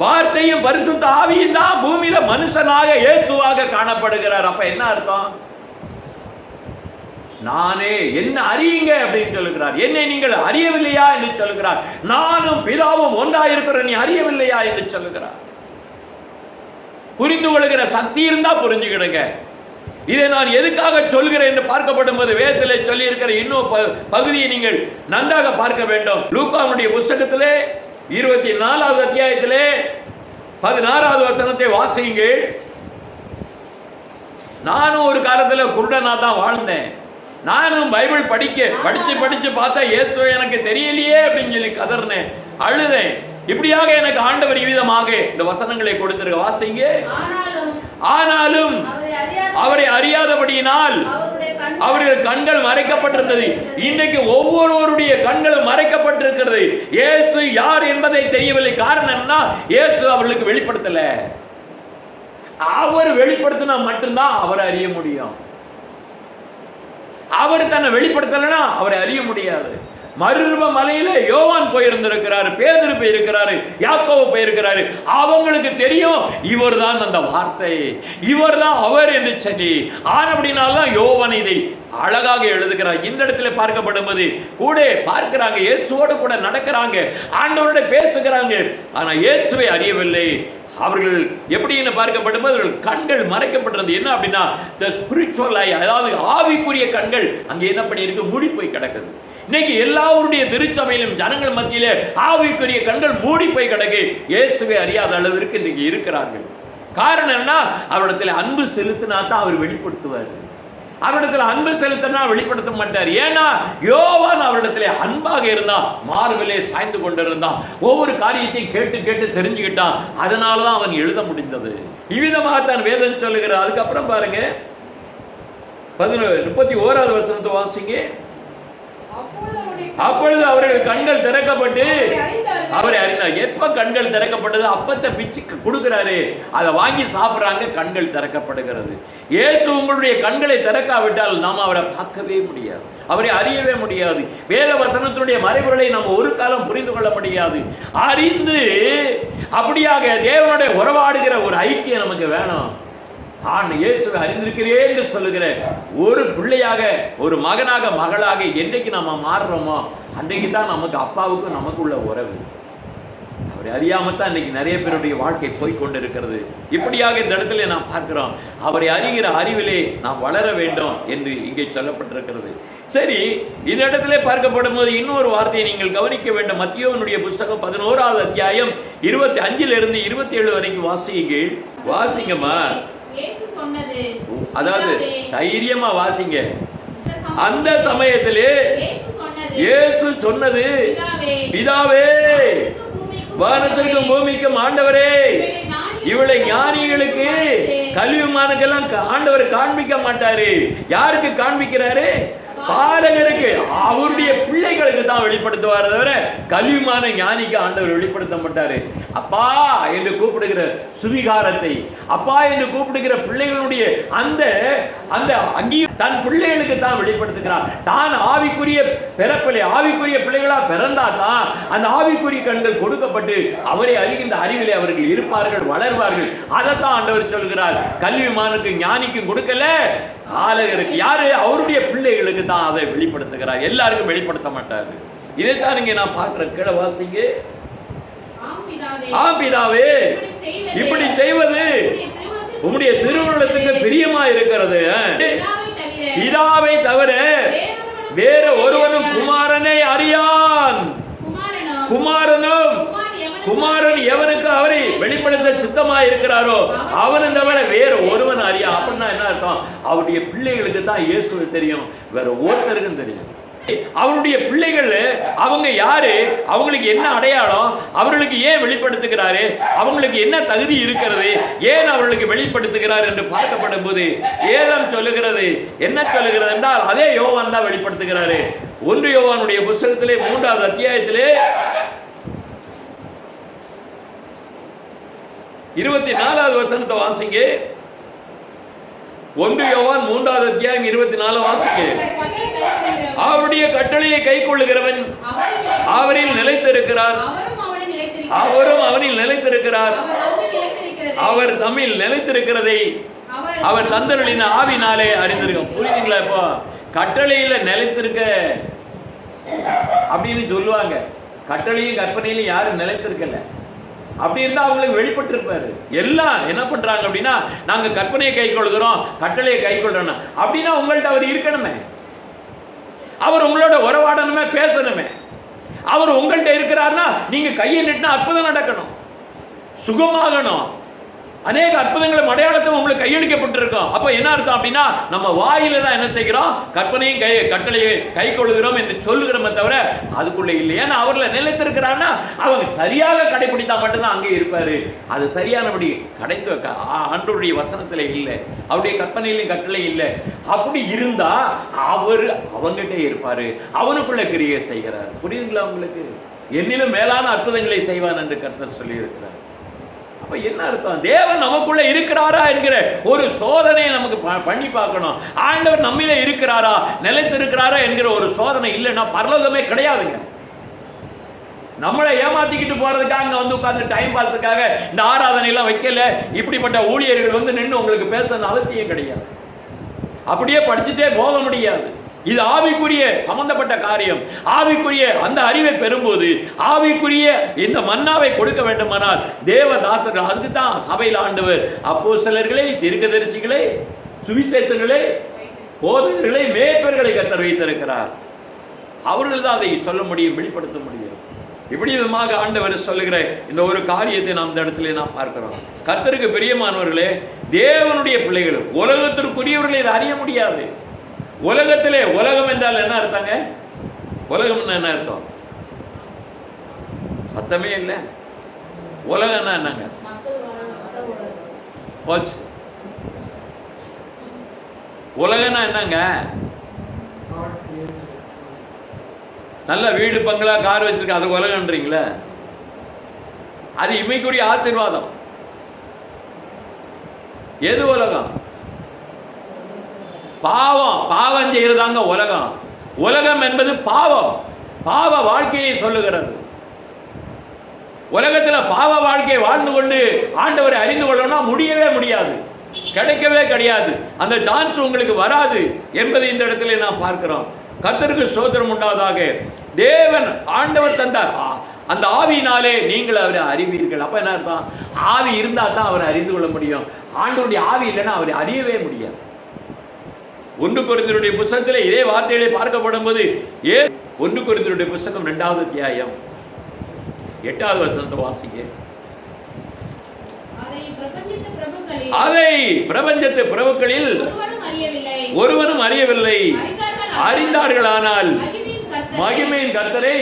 Speaker 1: வார்த்தையும் பரிசுத்த ஆவியும் தான் பூமியில மனுஷனாக இயேசுவாக காணப்படுகிறார். அப்ப என்ன அர்த்தம்? நானே என்ன அறியுங்க அப்படின்னு சொல்லுகிறார். என்னை நீங்கள் அறியவில்லையா என்று சொல்லுகிறார். நானும் பிதாவும் ஒன்றாயிருக்கிற நீ அறியவில்லையா என்று சொல்லுகிறார். புரிந்து கொள்கிற சக்தி இருந்தா புரிஞ்சுக்கிடுங்க. இதை நான் எதுக்காக சொல்கிறேன் என்று பார்க்கப்படும் போது வேதத்திலே சொல்லி இருக்கிற இன்னும் பகுதியை நீங்கள் நன்றாக பார்க்க வேண்டும். லூக்காவுடைய புத்தகத்திலே 24வது அத்தியாயத்திலே 16வது வசனத்தை வாசியுங்கள். நானும் ஒரு காலத்துல குருடனா தான் வாழ்ந்தேன். நானும் பைபிள் படிச்சு பார்த்தா இயேசு எனக்கு தெரியலையே அப்படின்னு சொல்லி கதறினேன், அழுதேன். இப்படியாக எனக்கு ஆண்டவர் இவ்விதமாக இந்த வசனங்களை கொடுத்திருக்க. வாசிங்க. ஆனாலும் அவரை அறியாதபடியினால் அவர்கள் கண்கள் மறைக்கப்பட்டிருந்தது. இன்னைக்கு ஒவ்வொருவருடைய கண்களும் மறைக்கப்பட்டிருக்கிறது. இயேசு யார் என்பதை தெரியவில்லை. காரணம் என்ன? இயேசு அவர்களுக்கு வெளிப்படுத்தல. அவர் வெளிப்படுத்தினா மட்டும்தான் அவரை அறிய முடியும். அவர் தன்னை வெளிப்படுத்தலைன்னா அவரை அறிய முடியாது. மறுரூப மலையில யோவான் போயிருந்திருக்கிறாரு, பேதுரு போயிருக்கிறாரு, யாக்கோபு போயிருக்கிறாரு. அவங்களுக்கு தெரியும் இவர் தான் அந்த வார்த்தை, இவர் தான் அவர் என்று சொல்லி. ஆனபடினால்தான் யோவான் இதை அழகாக எழுதுகிறார். இந்த இடத்துல பார்க்கப்படும் போது கூட பார்க்கிறாங்க, இயேசுவோடு கூட நடக்கிறாங்க, ஆண்டவரோட பேசுகிறாங்க. ஆனா இயேசுவை அறியவில்லை. அவர்கள் எப்படின்னு பார்க்கப்படும் போது கண்கள் மறைக்கப்பட்டிருந்தது. என்ன அப்படின்னா ஸ்பிரிச்சுவல் ஐ, அதாவது ஆவிக்குரிய கண்கள் அங்கே என்ன பண்ணி இருக்கு? மூடி போய் கிடக்குது. இன்னைக்கு எல்லாருடைய திருச்சபையிலும் ஜனங்கள் மத்தியிலே ஆவிக்குரிய கண்கள் மூடி போய் கிடக்கு. இயேசுவை அறியாத அளவிற்கு இன்னைக்கு இருக்கிறார்கள். காரணம் என்ன? அவரிடத்தில் அன்பு செலுத்தினா தான் அவர் வெளிப்படுத்துவார். அவரிடத்துல அன்பு செலுத்தினா வெளிப்படுத்த மாட்டார். ஏன்னா யோவான் அவரிடத்துல அன்பாக இருந்தான், மார்பிலே சாய்ந்து கொண்டிருந்தான், ஒவ்வொரு காரியத்தையும் கேட்டு கேட்டு தெரிஞ்சுக்கிட்டான். அதனாலதான் அவன் எழுத முடிந்தது. இவ்விதமாக தான் வேதம் சொல்லுகிறார். அதுக்கப்புறம் பாருங்க 31வது வசனத்தை வாசிங்க. அப்பொழுது அவர்கள் கண்கள் திறக்கப்பட்டு அவரை அறிந்தார். எப்ப கண்கள் திறக்கப்பட்டது? அப்பத்தை பிச்சு கொடுக்கிறாரு, அதை வாங்கி சாப்பிடுறாங்க, கண்கள் திறக்கப்படுகிறது. இயேசு உங்களுடைய கண்களை திறக்காவிட்டால் நாம் அவரை பார்க்கவே முடியாது, அவரை அறியவே முடியாது. வேத வசனத்தினுடைய மறைபொருளை நாம் ஒரு காலம் புரிந்து கொள்ள முடியாது. அறிந்து அப்படியாக தேவனுடைய உறவாடுகிற ஒரு ஐக்கியம் நமக்கு வேணும். இயேசுவை அறிந்திருக்கிறேன் என்று சொல்லுகிற ஒரு பிள்ளையாக, ஒரு மகனாக, மகளாக என்றைக்கு நம்ம மாறுறோமோ அன்றைக்கு தான் நமக்கு அப்பாவுக்கும் நமக்கு உள்ள உறவு. அவரை அறியாமத்தான் இன்னைக்கு நிறைய பேருடைய வாழ்க்கை போய்கொண்டிருக்கிறது. இப்படியாக இந்த இடத்துல நாம் பார்க்கிறோம். அவரை அறிகிற அறிவிலே நாம் வளர வேண்டும் என்று இங்கே சொல்லப்பட்டிருக்கிறது. சரி, இந்த இடத்துல பார்க்கப்படும் போது இன்னொரு வார்த்தையை நீங்கள் கவனிக்க வேண்டும். மத்தேயுவினுடைய புத்தகம் 11வது அத்தியாயம் 25 to 27 வரைக்கும் வாசியுங்கள். வாசிங்கம்மா. அதாவது தைரியமா வாசிங்க. அந்த சமயத்திலே இயேசு சொன்னது, பிதாவே, வானத்திற்கும் பூமிக்கும் ஆண்டவரே, இவளை ஞானிகளுக்கு கல்விமானுக்கெல்லாம் ஆண்டவர் காண்பிக்க மாட்டாரு. யாருக்கு காண்பிக்கிறாரு? பாலகருக்கு, அவருடைய பிள்ளைகளுக்கு தான் வெளிப்படுத்துவார். தவிர கல்விமான ஞானிக்கு ஆண்டவர் வெளிப்படுத்த மாட்டாரு. அப்பா என்று கூப்பிடுகிற சுவிகாரத்தை, அப்பா என்று கூப்பிடுகிற பிள்ளைகளுடைய அந்த அந்த அங்கீகாரம் தன் பிள்ளைகளுக்கு தான் வெளிப்படுத்துகிறார். தான் ஆவிக்குரிய பிறப்பிலே ஆவிக்குரிய பிள்ளைகளா பிறந்தா தான் அந்த ஆவிக்குரிய கண்கள் கொடுக்கப்பட்டு அவரை அறிகின்ற அறிவிலே அவர்கள் இருப்பார்கள், வளர்வார்கள். அதைத்தான் ஆண்டவர் சொல்கிறார். கல்விமானுக்கு ஞானிக்கும் கொடுக்கல, ஆலகருக்கு. யாரு? அவருடைய பிள்ளைகளுக்கு தான் அதை வெளிப்படுத்துகிறார். எல்லாருக்கும் வெளிப்படுத்த மாட்டாரு. இதைத்தான் இங்கே நான் பார்க்கிறேன். கீழே வாசிங்க. ஆம் பிதாவே, இப்படி செய்வது உம்முடைய திருவுள்ளத்துக்கு பிரியமா இருக்கிறது. பிதாவை தவிர வேற ஒருவனும் குமாரனை அறியான். குமாரன் எவனுக்கு அவரை வெளிப்படுத்த சித்தமாக இருக்கிறாரோ அவன் தவிர வேற ஒருவன் அறியா. அப்படின்னா என்ன அர்த்தம்? அவருடைய பிள்ளைகளுக்கு தான் இயேசுவை தெரியும், வேற ஒருத்தருக்கும் தெரியும். அவருடைய பிள்ளைகள் அவங்க யாரு, அவங்களுக்கு என்ன அடையாளம், அவர்களுக்கு ஏன் வெளிப்படுத்துகிறாரு, அவங்களுக்கு என்ன தகுதி இருக்கிறது, ஏன் அவர்களுக்கு வெளிப்படுத்துகிறார் என்று பார்க்கப்படும் போது ஏதாம் சொல்லுகிறது, என்ன சொல்லுகிறது என்றால் அதே யோவான் தான் வெளிப்படுத்துகிறாரு. 1 யோவானுடைய புத்தகத்திலே 3வது அத்தியாயத்திலே 24வது வசனத்தை வாசிங்க. 1 யோவான் 3வது அத்தியாயம் 24 வாசிங்க. அவருடைய கட்டளையை கைக்கொள்ளுகிறவன் அவரில் நிலைத்திருக்கிறார், அவரும் அவனில் நிலைத்திருக்கிறார். அவர் தம்மில் நிலைத்திருக்கிறதை அவர் தந்தருளின ஆவினாலே அறிந்திருக்கும். புரியுதுங்களா? இப்போ கட்டளையில நிலைத்திருக்க அப்படின்னு சொல்லுவாங்க. கட்டளையும் கற்பனையிலும் யாரும் நிலைத்திருக்கல. அப்படி இருந்தா அவங்களுக்கு வெளிப்பட்டிருப்பாரு. எல்லாம் என்ன பண்றாங்க அப்படின்னா, நாங்க கற்பனையை கை கொள்கிறோம், கட்டளையை கை கொள்றோம் அப்படின்னா உங்கள்ட்ட அவர் இருக்கணுமே, அவர் உங்களோட உறவாடணுமே, பேசணுமே. அவர் உங்கள்கிட்ட இருக்கிறார்னா நீங்க கையை நிட்டுனா அற்புதம் நடக்கணும், சுகமாகணும். அநேக அற்புதங்களும் அடையாளத்தும் உங்களுக்கு கையளிக்கப்பட்டிருக்கும். அப்ப என்ன அர்த்தம் அப்படின்னா, நம்ம வாயில தான் என்ன செய்கிறோம், கற்பனையும் கட்டளையை கை கொள்கிறோம் என்று சொல்லுகிறோமே தவிர அதுக்குள்ள இல்லை. ஏன்னா அவர்ல நிலைத்திருக்கிறான்னா அவங்க சரியாக கடைபிடித்தா மட்டும்தான் அங்கே இருப்பாரு. அது சரியானபடி கடைந்து ஆண்டவருடைய வசனத்துல இல்லை, அவருடைய கற்பனையிலும் கட்டளை இல்லை. அப்படி இருந்தா அவர் அவங்கிட்ட இருப்பாரு, அவனுக்குள்ள கிரியை செய்கிறார். புரியுதுங்களா உங்களுக்கு? என்னிலும் மேலான அற்புதங்களை செய்வான் என்று கர்த்தர் சொல்லி இருக்கிறார். அப்ப என்ன அர்த்தம்? தேவன் நமக்குள்ள இருக்கிறாரா என்கிற ஒரு சோதனையை நமக்கு பண்ணி பார்க்கணும். ஆண்டவர் நம்மிலே இருக்கிறாரா, நிலைத்திருக்கிறாரா என்கிற ஒரு சோதனை இல்லைன்னா பரலோகமே கிடையாதுங்க. நம்மளை ஏமாத்திக்கிட்டு போறதுக்காக அங்க வந்து உட்கார்ந்து டைம் பாஸுக்காக இந்த ஆராதனை எல்லாம் வைக்கல. இப்படிப்பட்ட ஊழியர்கள் வந்து நின்று உங்களுக்கு பேசணும் அவசியம் கிடையாது. அப்படியே படிச்சுட்டே போக முடியாது. இது ஆவிக்குரிய சம்பந்தப்பட்ட காரியம். ஆவிக்குரிய அந்த அறிவை பெறும்போது ஆவிக்குரிய இந்த மன்னாவை கொடுக்க வேண்டுமானால் தேவதாசர்கள், அதுக்கு தான் சபையில் ஆண்டவர் அப்போஸ்தலர்களை, தீர்க்கதரிசிகளை, சுவிசேஷங்களை, போதகர்களை, மேய்ப்பர்களை கர்த்தர் வைத்திருக்கிறார். அவர்கள் தான் அதை சொல்ல முடியும், வெளிப்படுத்த முடியும். இப்படி விதமாக ஆண்டவர் சொல்லுகிற இந்த ஒரு காரியத்தை நாம் இந்த இடத்துல நாம் பார்க்கிறோம். கர்த்தருக்கு பிரியமானவர்களே, தேவனுடைய பிள்ளைகள், உலகத்திற்குரியவர்களை இதை அறிய முடியாது. உலகத்திலே, உலகம் என்றால் என்ன அர்த்தங்க? உலகம் என்ன அர்த்தம்? சத்தமே இல்லை. உலகம்னா என்னங்க? போச்சு. உலகம்னா என்னங்க? நல்ல வீடு, பங்களா, கார் வச்சிருக்க அது உலகன்றீங்களே? அது இமைக்குரிய ஆசீர்வாதம். எது உலகம்? பாவம். பாவம் செய்யறதாங்க உலகம். உலகம் என்பது பாவம், பாவ வாழ்க்கையை சொல்லுகிறது. உலகத்தில் பாவ வாழ்க்கையை வாழ்ந்து கொண்டு ஆண்டவரை அறிந்து கொள்ளணும்னா முடியவே முடியாது, கிடைக்கவே கிடையாது. அந்த சான்ஸ் உங்களுக்கு வராது என்பதை இந்த இடத்துல நாம் பார்க்கிறோம். கர்த்தருக்கு ஸ்தோத்திரம் உண்டாவதாக. தேவன் ஆண்டவர் தந்தார் அந்த ஆவியினாலே நீங்கள் அவரை அறிவீர்கள். அப்ப என்ன அர்த்தம்? ஆவி இருந்தா தான் அவரை அறிந்து கொள்ள முடியும். ஆண்டவருடைய ஆவி இல்லைன்னா அவரை அறியவே முடியாது. 1 கொரிந்தியருடைய புத்தகத்தில் இதே வார்த்தைகளை பார்க்கப்படும் போது 1 கொரிந்தியருடைய புத்தகம் 2வது அத்தியாயம் 8வது வசனத்தை வாசிங்க. அதை பிரபஞ்சத்து பிரபுக்களில் ஒருவனும் அறியவில்லை, அறிந்தார்களானால் மகிமையின் கர்த்தரை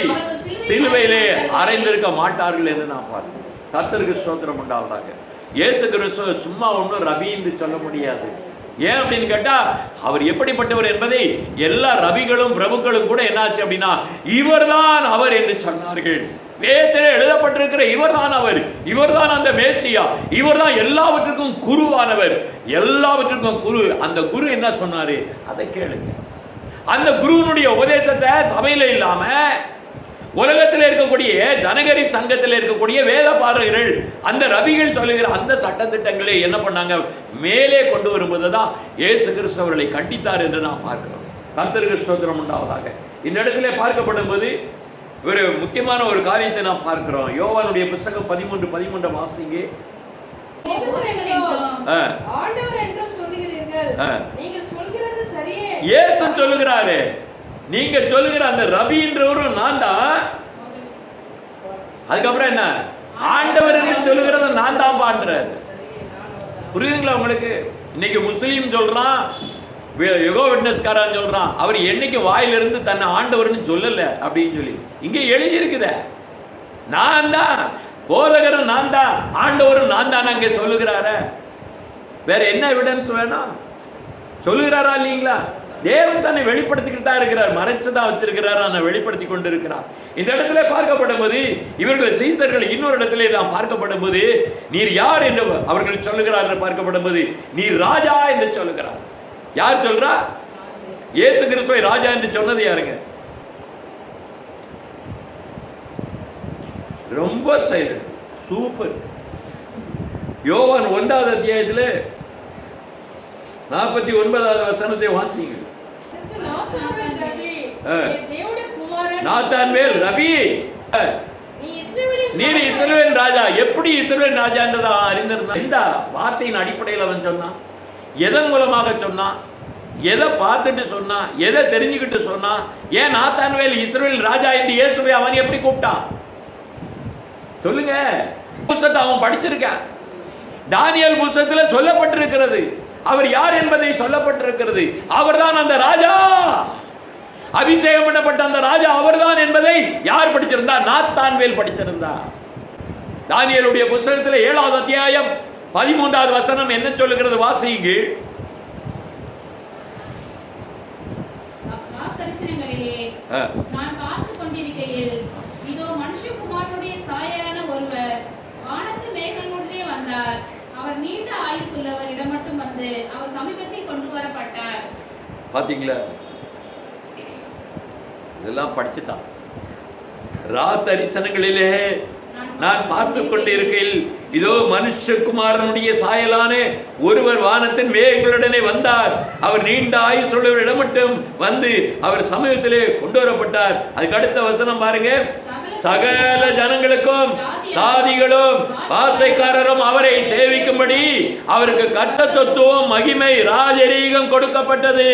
Speaker 1: சிலுவையிலே அறைந்திருக்க மாட்டார்கள் என்று நான் பார்க்கிறேன். கர்த்தருக்கு ஸ்தோத்திரம் உண்டாவதாக. இயேசு கிறிஸ்து சும்மா ஒன்றும் ரவி என்று சொல்ல முடியாது. ஏன் அப்படின்னு கேட்டா, அவர் எப்படிப்பட்டவர் என்பதை எல்லா ரவிகளும் பிரபுக்களும் கூட என்னாச்சு அப்படின்னா இவர்தான் அவர் என்று சொன்னார்கள். வேதத்திலே எழுதப்பட்டிருக்கிற இவர்தான் அவர், இவர்தான் அந்த மேசியா, இவர்தான் எல்லாவற்றுக்கும் குருவானவர், எல்லாவற்றுக்கும் குரு. அந்த குரு என்ன சொன்னாரு அதை கேளுங்க. அந்த குருவினுடைய உபதேசத்தை சபையில இல்லாம உலகத்தில் இருக்கக்கூடிய ஜனகரி சங்கத்தில் இருக்கக்கூடிய வேத பாரகர்கள், அந்த ரவிகள் சொல்லுகிற அந்த சட்டத்திட்டங்களை என்ன பண்ணாங்க, மேலே கொண்டு வரும்போது தான் இயேசு கிறிஸ்து அவர்களை கண்டித்தார் என்று நாம் பார்க்கிறோம். கர்த்தருக்கு ஸ்தோத்திரம் உண்டாவதாக. இந்த இடத்துல பார்க்கப்படும் போது ஒரு முக்கியமான ஒரு காரியத்தை நாம் பார்க்கிறோம். யோவானுடைய புத்தகம் 13:13 வாசிங்க. இயேசு சொல்லுகிறாரு, நீங்க சொல்லுகிற அந்த ரபின்றவரும் நான் தான். அதுக்கப்புறம் என்ன, ஆண்டவர் என்று சொல்லுகிறத நான் தான் பான்றாரு. புரியுதுங்களா உங்களுக்கு? இன்னைக்கு முஸ்லீம் சொல்றான், யெகோவா விட்னஸ்காரன் சொல்றான், அவர் என்னைக்கு வாயிலிருந்து தன்னை ஆண்டவர்னு சொல்லல அப்படின்னு சொல்லி இங்கே எழுதி இருக்குத. நான் தான் போதகரும், நான் தான் ஆண்டவரும், நான் தான் அங்கே சொல்லுகிறார. வேற என்ன எவிடன்ஸ் வேணும்? சொல்லுகிறாரா இல்லீங்களா? தேவன் தன்னை வெளிப்படுத்திக்கிட்டு தான் இருக்கிறார், மறைச்சுதான் வச்சிருக்கிறார், ஆனால் வெளிப்படுத்தி கொண்டு இருக்கிறார். இந்த இடத்துல பார்க்கப்படும் போது இவர்கள் சீசர்கள் இன்னொரு இடத்துல நாம் பார்க்கப்படும் போது நீர் யார் என்று அவர்கள் சொல்லுகிறார்கள். பார்க்கப்படும் போது நீர் ராஜா என்று சொல்லுகிறார். யார் சொல்றா? இயேசு கிறிஸ்துவை ராஜா என்று சொன்னது யாருங்க? ரொம்ப சைலண்ட், சூப்பர். யோவான் 1வது அத்தியாயத்தில் 49வது வசனத்தை வாசிங்க. நாத்தான்வேல் ரபி, நீர் இஸ்ரவேல் ராஜா. எப்படி இஸ்ரவேல் ராஜா என்றதா அறிந்திருந்தான். இந்த வார்த்தையின் அடிப்படையில் அவன் சொன்னான். எதன் மூலமாக சொன்னான்? எதை பார்த்துட்டு சொன்னான்? எதை தெரிஞ்சுக்கிட்டு சொன்னான்? ஏன் நாத்தான்வேல் இஸ்ரவேல் ராஜா என்று இயேசுவை அவன் எப்படி கூப்பிட்டான்? சொல்லுங்க. புத்தகத்தை அவன் படிச்சிருக்கான். தானியேல் புத்தகத்தில் சொல்லப்பட்டிருக்கிறது. அவர் யார் என்பதை சொல்லப்பட்டிருக்கிறது. அவர்தான் அந்த ராஜா, அபிஷேகம் பண்ணப்பட்ட அந்த ராஜா அவர்தான் என்பதை யார் படிச்சிருந்தா? நாத்தான்வேல் படிச்சிருந்தா. தானியேலுடைய புத்தகத்தில் 7வது அத்தியாயம் 13வது வசனம் என்ன சொல்லுகிறது? வாசிங்க.
Speaker 2: நான் பார்த்து கொண்டிருக்கையில் இதோ மனுஷகுமாரனுடைய சாயலான ஒருவர் வானத்து மேகங்களுடனே வந்தார். அவர் நீண்ட ஆயுசுள்ளவர் இடம் மட்டும் வந்து அவர் சமீபத்தில் கொண்டு வரப்பட்டார்.
Speaker 1: பாத்தீங்களா? இதெல்லாம் படிச்சுட்டான். ராத்தரிசனங்களிலே நான் பார்த்து கொண்டு இருக்கையில் இதோ மனுஷகுமாரனுடைய சாயலான ஒருவர் வானத்தின் மேகங்களுடனே வந்தார். அவர் நீண்ட ஆயுசுள்ளவர் இடம் மட்டும் வந்து அவர் சமூகத்திலே கொண்டு வரப்பட்டார். அதுக்கு அடுத்த வசனம் பாருங்க. சகல ஜனங்களுக்கும் சாதிகளும் பாசைக்காரரும் அவரை சேவிக்கும்படி அவருக்கு கர்த்தத்துவம், மகிமை, ராஜரீகம் கொடுக்கப்பட்டது.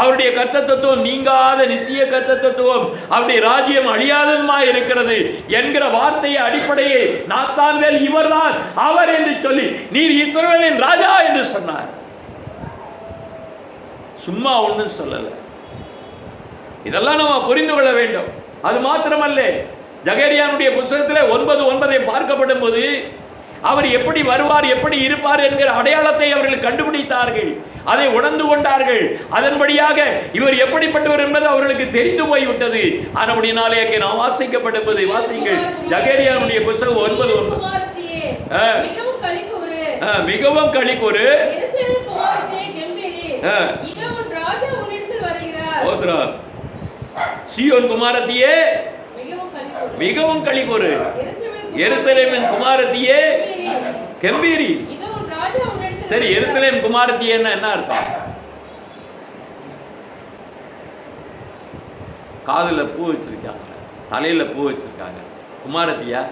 Speaker 1: அவருடைய கர்த்தத்துவம் நீங்காத நித்திய கர்த்தத்துவம், அவருடைய ராஜ்யம் அழியாததுமாய் இருக்கிறது என்கிற வார்த்தையை அடிப்படையை நாத்தான்வேல் இவர்தான் அவர் என்று சொல்லி நீர் இஸ்ரவேலின் ராஜா என்று சொன்னார். சும்மா ஒன்றும் சொல்லல. இதெல்லாம் நம்ம புரிந்து கொள்ள வேண்டும். அது மாத்திரமல்ல, ஜகரியானுடைய புத்தகத்தில் 9:9 பார்க்கப்படும் போது அவர் எப்படி வருவார், எப்படி இருப்பார் என்கிற அடையாளத்தை அவர்கள் கண்டுபிடித்தார்கள், அதை உணர்ந்து கொண்டார்கள். அதன்படியாக இவர் எப்படிப்பட்டவர் என்பது அவர்களுக்கு தெரிந்து போய்விட்டது. ஆனபடினாலே அங்கே நாம் வாசிக்கப்பட்டது வாசிங்கள். ஜகரியானுடைய புத்தகம் 9:9 மிகவும் களிப்புறு சீயோன் குமாரத்தியே மிகவும் களிப்புறு, எருசலேமின் குமாரத்தியே கம்பீரி. சரி, எருசலேம் குமாரத்தியே என்ன அர்த்தம்? காதுல பூ வச்சிருக்காங்க, தலையில பூ வச்சிருக்காங்க. குமாரத்தியா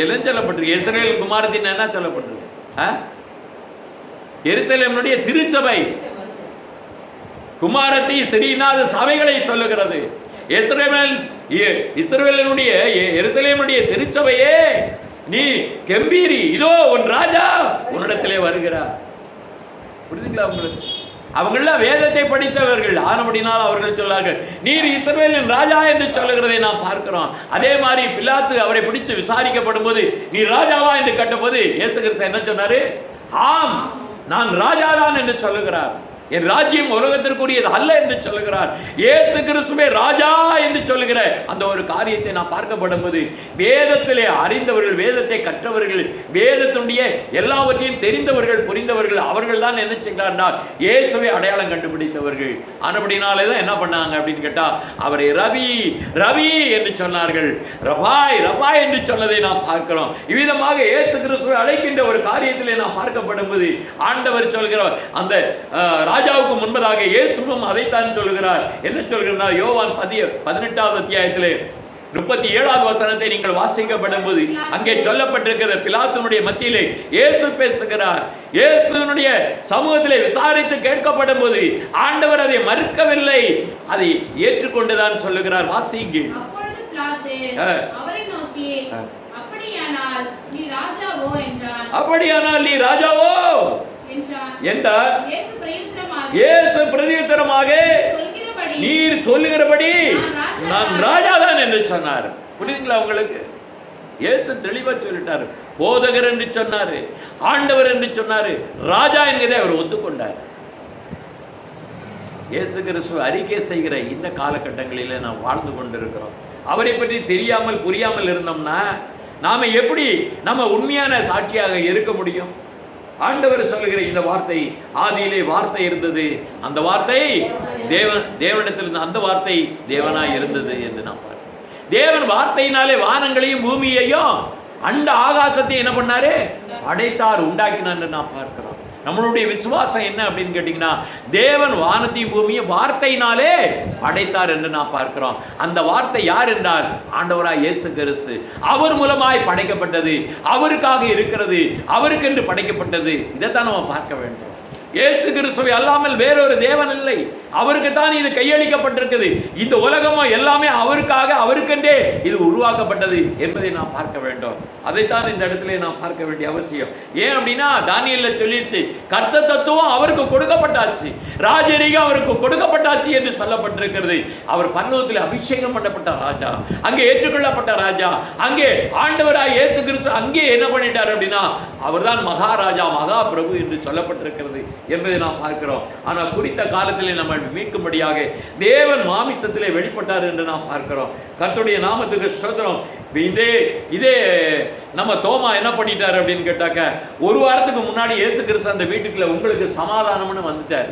Speaker 1: எல்லாம் சொல்லப்பட்டிருக்கு. எருசலேம் குமாரத்தின்னு என்ன சொல்லப்பட்டிருக்கு? எருசலேமுடைய திருச்சபை குமாரத்தி ஸ்ரீநாத சபைகளை சொல்லுகிறது. இஸ்ரவேலுடைய எருசலேமுடைய திருச்சபையே நீ கம்பீரி, இதோ உன் ராஜா உன்னிடத்திலே வருகிறார். புரியுதுங்களா உங்களுக்கு? அவங்கெல்லாம் வேதத்தை படித்தவர்கள். ஆனபடினால் அவர்கள் சொன்னார்கள் நீர் இஸ்ரவேலின் ராஜா என்று சொல்லுகிறதை நாம் பார்க்கிறோம். அதே மாதிரி பிலாத்து அவரை பிடிச்சு விசாரிக்கப்படும் போது நீ ராஜாவா என்று கேட்டபோது இயேசு கிறிஸ்து என்ன சொன்னாரு? ஆம், நான் ராஜாதான் என்று சொல்லுகிறார். என் ராஜ்யம் உலகத்திற்குரியது அல்ல என்று சொல்லுகிறார். இயேசு கிறிஸ்துவே ராஜா என்று சொல்லுகிற அந்த ஒரு காரியத்தை நான் பார்க்கப்படும் போது வேதத்திலே அறிந்தவர்கள், வேதத்தை கற்றவர்கள், வேதத்துடைய எல்லாவற்றையும் தெரிந்தவர்கள், புரிந்தவர்கள், அவர்கள் தான் என்ன செய்கிறார்கள்? இயேசுவை அடையாளம் கண்டுபிடித்தவர்கள். ஆனபடினாலே தான் என்ன பண்ணாங்க அப்படின்னு கேட்டா அவரை ரவி ரவி என்று சொன்னார்கள். ரபாய் ரபாய் என்று சொன்னதை நாம் பார்க்கிறோம். இவ்விதமாக இயேசு கிறிஸ்துவை அழைக்கின்ற ஒரு காரியத்திலே நாம் பார்க்கப்படும் போது ஆண்டவர் சொல்கிறார், அந்த ராஜாவுக்கு முன்பதாக இயேசுவும் அதைத்தான் சொல்கிறார். என்ன சொல்கிறார்? யோவான் 18வது அத்தியாயத்திலே 37வது வசனத்தை நீங்கள் வாசிக்கப்படும் போது அங்கே சொல்லப்பட்டிருக்கிற பிலாத்துனுடைய மத்தியிலே இயேசு பேசுகிறார். இயேசுனுடைய சமூகத்திலே விசாரித்து கேட்கப்படும் போது ஆண்டவர் அதை மறுக்கவில்லை, அதை ஏற்றுக்கொண்டுதான் சொல்லுகிறார். வாசிங்க.
Speaker 2: அப்பொழுது பிலாத்து அவரை நோக்கி, அப்படியானால் நீ ராஜாவோ என்றான்.
Speaker 1: அப்படியானால் நீ ராஜாவோ என்றார். இயேசு பிரதியுத்தரமாக நீர் சொல்லுகிறபடி நான் ராஜாதான் என்று சொன்னார். புரியுதுங்களா உங்களுக்கு? இயேசு தெளிவா சொல்லிட்டாரு. போதகர் என்று சொன்னாரு, ஆண்டவர் என்று சொன்னாரு, ராஜா என்கிறதை அவர் ஒத்துக்கொண்டார். இயேசு கிறிஸ்து அறிக்கை செய்கிற இந்த காலகட்டங்களிலே நாம் வாழ்ந்து கொண்டிருக்கிறோம். அவரை பற்றி தெரியாமல் புரியாமல் இருந்தோம்னா நாம எப்படி நம்ம உண்மையான சாட்சியாக இருக்க முடியும்? ஆண்டவர் சொல்லுகிற இந்த வார்த்தை, ஆதியிலே வார்த்தை இருந்தது, அந்த வார்த்தை தேவனிடத்தில் இருந்த அந்த வார்த்தை தேவனாய் இருந்தது என்று நாம் பார்க்கிறோம். தேவன் வார்த்தையினாலே வானங்களையும் பூமியையும் அண்ட ஆகாசத்தையும் என்ன பண்ணாரு? படைத்தார், உண்டாக்கினார் என்று நாம் பார்க்கிறோம். நம்மளுடைய விசுவாசம் என்ன அப்படின்னு கேட்டீங்கன்னா, தேவன் வானத்தையும் பூமியை வார்த்தையினாலே படைத்தார் என்று நாம் பார்க்கிறோம். அந்த வார்த்தை யார் என்றால் ஆண்டவராய் இயேசு கிறிஸ்து. அவர் மூலமாய் படைக்கப்பட்டது, அவருக்காக இருக்கிறது, அவருக்கென்று படைக்கப்பட்டது. இதைத்தான் நம்ம பார்க்க வேண்டும். இயேசு கிறிஸ்துவை அல்லாமல் வேறொரு தேவன் இல்லை. அவருக்கு தான் இது கையளிக்கப்பட்டிருக்குது. இந்த உலகமோ எல்லாமே அவருக்காக, அவருக்கென்றே இது உருவாக்கப்பட்டது என்பதை நாம் பார்க்க வேண்டும். அதைத்தான் இந்த இடத்துல நாம் பார்க்க வேண்டிய அவசியம். ஏன் அப்படின்னா தானியேல்ல சொல்லிடுச்சு, கர்த்தர் தத்துவம் அவருக்கு கொடுக்கப்பட்டாச்சு, ராஜரீகம் அவருக்கு கொடுக்கப்பட்டாச்சு என்று சொல்லப்பட்டிருக்கிறது. அவர் பரலோகத்தில் அபிஷேகம் பண்ணப்பட்ட ராஜா, அங்கே ஏற்றுக்கொள்ளப்பட்ட ராஜா, அங்கே ஆண்டவராய் இயேசு கிறிஸ்து அங்கே என்ன பண்ணிட்டார் அப்படின்னா அவர்தான் மகாராஜா, மகா பிரபு என்று சொல்லப்பட்டிருக்கிறது என்பதை நாம் பார்க்கிறோம். ஆனால் குறித்த காலத்திலே நம்ம மீட்கும்படியாக தேவன் மாமிசத்திலே வெளிப்பட்டார் என்று நாம் பார்க்கிறோம். கர்த்தருடைய நாமத்துக்கு ஸ்தோத்திரம். இதே நம்ம தோமா என்ன பண்ணிட்டார் அப்படின்னு கேட்டாக்க, ஒரு வாரத்துக்கு முன்னாடி இயேசு கிறிஸ்து அந்த வீட்டுக்குள்ள உங்களுக்கு சமாதானம்னு வந்துட்டார்.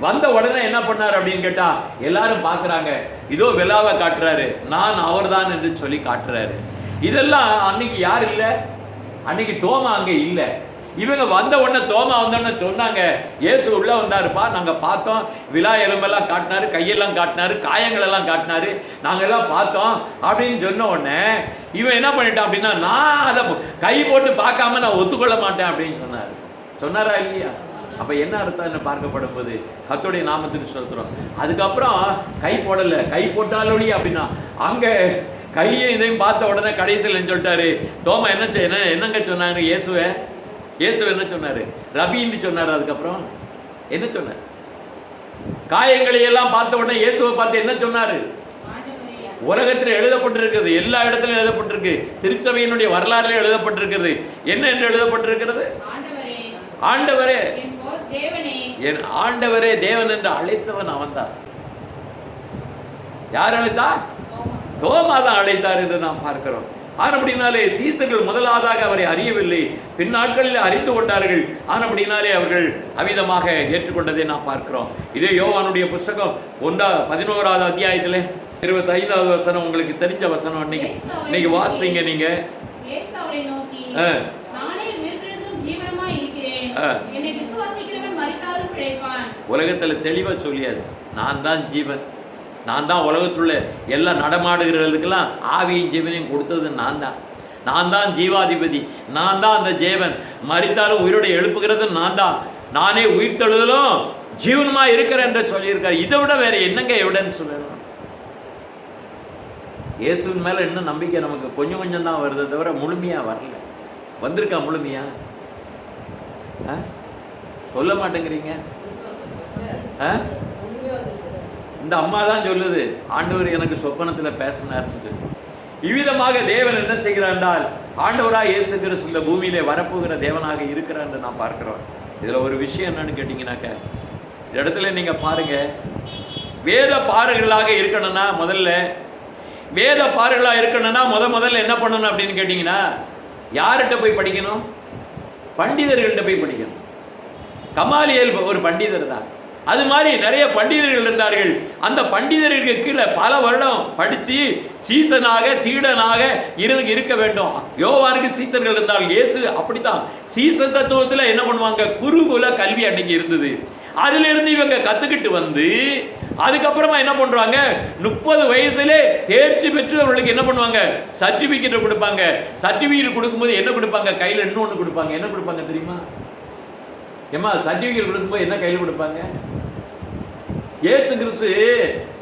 Speaker 1: வந்த உடனே என்ன பண்ணார் அப்படின்னு கேட்டா, எல்லாரும் பார்க்குறாங்க, இதோ விழாவை காட்டுறாரு, நான் அவர்தான் என்று சொல்லி காட்டுறாரு. இதெல்லாம் அன்னைக்கு யார் இல்லை? அன்னைக்கு தோமா அங்கே இல்லை. இவங்க வந்த உடனே தோமா வந்தோடனே சொன்னாங்க, இயேசு உள்ள வந்தாருப்பா, நாங்கள் பார்த்தோம், விழா எலும்பெல்லாம் காட்டினாரு, கையெல்லாம் காட்டினாரு, காயங்கள் எல்லாம் காட்டினாரு, நாங்கள் எல்லாம் பார்த்தோம் அப்படின்னு சொன்ன உடனே இவன் என்ன பண்ணிட்டான் அப்படின்னா, நான் அதை கை போட்டு பார்க்காம நான் ஒத்துக்கொள்ள மாட்டேன் அப்படின்னு சொன்னார். சொன்னாரா இல்லையா? அப்போ என்ன அர்த்தம் என்ன பார்க்கப்படும் போது கர்த்தருடைய நாமத்துக்கு சொல்கிறோம். அதுக்கப்புறம் கை போடலை, கை போட்டாலோடி அப்படின்னா அங்கே கையை இதையும் பார்த்த உடனே கடைசியில் சொல்லிட்டாரு, தோமா என்னங்க சொன்னாங்க? இயேசு என்ன சொன்னாரு? ரபின்னு சொன்னார். அதுக்கப்புறம் என்ன சொன்னார்? காயங்களை எல்லாம் பார்த்த உடனே இயேசுவை பார்த்து என்ன சொன்னாரு? உலகத்தில் எழுதப்பட்டிருக்கிறது, எல்லா இடத்திலும் எழுதப்பட்டிருக்கு, திருச்சபையினுடைய வரலாறுல எழுதப்பட்டிருக்கிறது. என்ன என்று எழுதப்பட்டிருக்கிறது? ஆண்டவரே, என் ஆண்டவரே தேவன் என்று அழைத்தவன் அவன்தான். யார் அழைத்தார்? தோமா தான் அழைத்தார் என்று நாம் பார்க்கிறோம். ஆனபடினாலே சீசர்கள் முதலாவதாக அவரை அறியவில்லை, பின் நாட்களில் அறிந்து கொண்டார்கள். ஆனபடினாலே அவர்கள் அவிதமாக ஏற்றுக்கொண்டதை நாம் பார்க்கிறோம். இதே யோவானுடைய புஸ்தகம் 11வது அத்தியாயத்தில் 25வது வசனம், உங்களுக்கு தெரிஞ்ச வசனம், இன்னைக்கு வாசிங்க நீங்க. உலகத்துல தெளிவா சொல்லியாச்சு, நான் தான் ஜீவன், நான் தான் உலகத்துள்ள எல்லாம் நடமாடுகிறதுக்கெல்லாம் ஆவியும் ஜீவனையும் கொடுத்தது நான் தான் ஜீவாதிபதி, நான் தான் அந்த ஜீவன், மரித்தாலும் உயிரோட எழுப்புகிறது நான் தான், நானே உயிர் தழுதலும் ஜீவனுமா இருக்கிறேன் என்று சொல்லியிருக்காரு. இதை விட வேற என்னங்க எவிடன்ஸ் சொல்லணும்? இயேசுவின் மேல இன்னும் நம்பிக்கை நமக்கு கொஞ்சம் கொஞ்சம் தான் வருது தவிர முழுமையா வரல. வந்திருக்கா முழுமையா? சொல்ல மாட்டேங்கிறீங்க. இந்த அம்மா தான் சொல்லுது, ஆண்டவர் எனக்கு சொப்பனத்தில் பேசினார்னு சொல்லி. இவ்விதமாக தேவன் என்ன செய்கிறார் என்றால், ஆண்டவராக இயேசு கிறிஸ்து இந்த பூமியிலே வரப்போகிற தேவனாக இருக்கிறார் என்று நான் பார்க்கிறோம். இதில் ஒரு விஷயம் என்னன்னு கேட்டிங்கனாக்க, இந்த இடத்துல நீங்கள் பாருங்க, வேத பாறுகளாக இருக்கணும்னா முதல்ல என்ன பண்ணணும் அப்படின்னு கேட்டிங்கன்னா, யார்கிட்ட போய் படிக்கணும்? பண்டிதர்கள்ட்ட போய் படிக்கணும். கமாலியல் ஒரு பண்டிதர் தான். அது மாதிரி நிறைய பண்டிதர்கள் இருந்தார்கள். அந்த பண்டிதர்களுக்கு கீழே பல வருடம் படித்து சீடனாக இருக்க வேண்டும். யோவானுக்கு சீசர்கள் இருந்தால், இயேசு அப்படித்தான். சீசன் தத்துவத்தில் என்ன பண்ணுவாங்க? குருகுல கல்வி அன்னைக்கு இருந்தது. அதிலிருந்து இவங்க கற்றுக்கிட்டு வந்து அதுக்கப்புறமா என்ன பண்றாங்க, 30 வயசுல தேர்ச்சி பெற்று அவர்களுக்கு என்ன பண்ணுவாங்க, சர்டிபிகேட் கொடுப்பாங்க. சர்டிபிகேட் கொடுக்கும்போது என்ன கொடுப்பாங்க, கையில இன்னொன்னு கொடுப்பாங்க. என்ன கொடுப்பாங்க தெரியுமா? ஏமா சர்டிபிகேட் கொடுக்கும்போது என்ன கையில் கொடுப்பாங்க? இயேசு கிறிஸ்து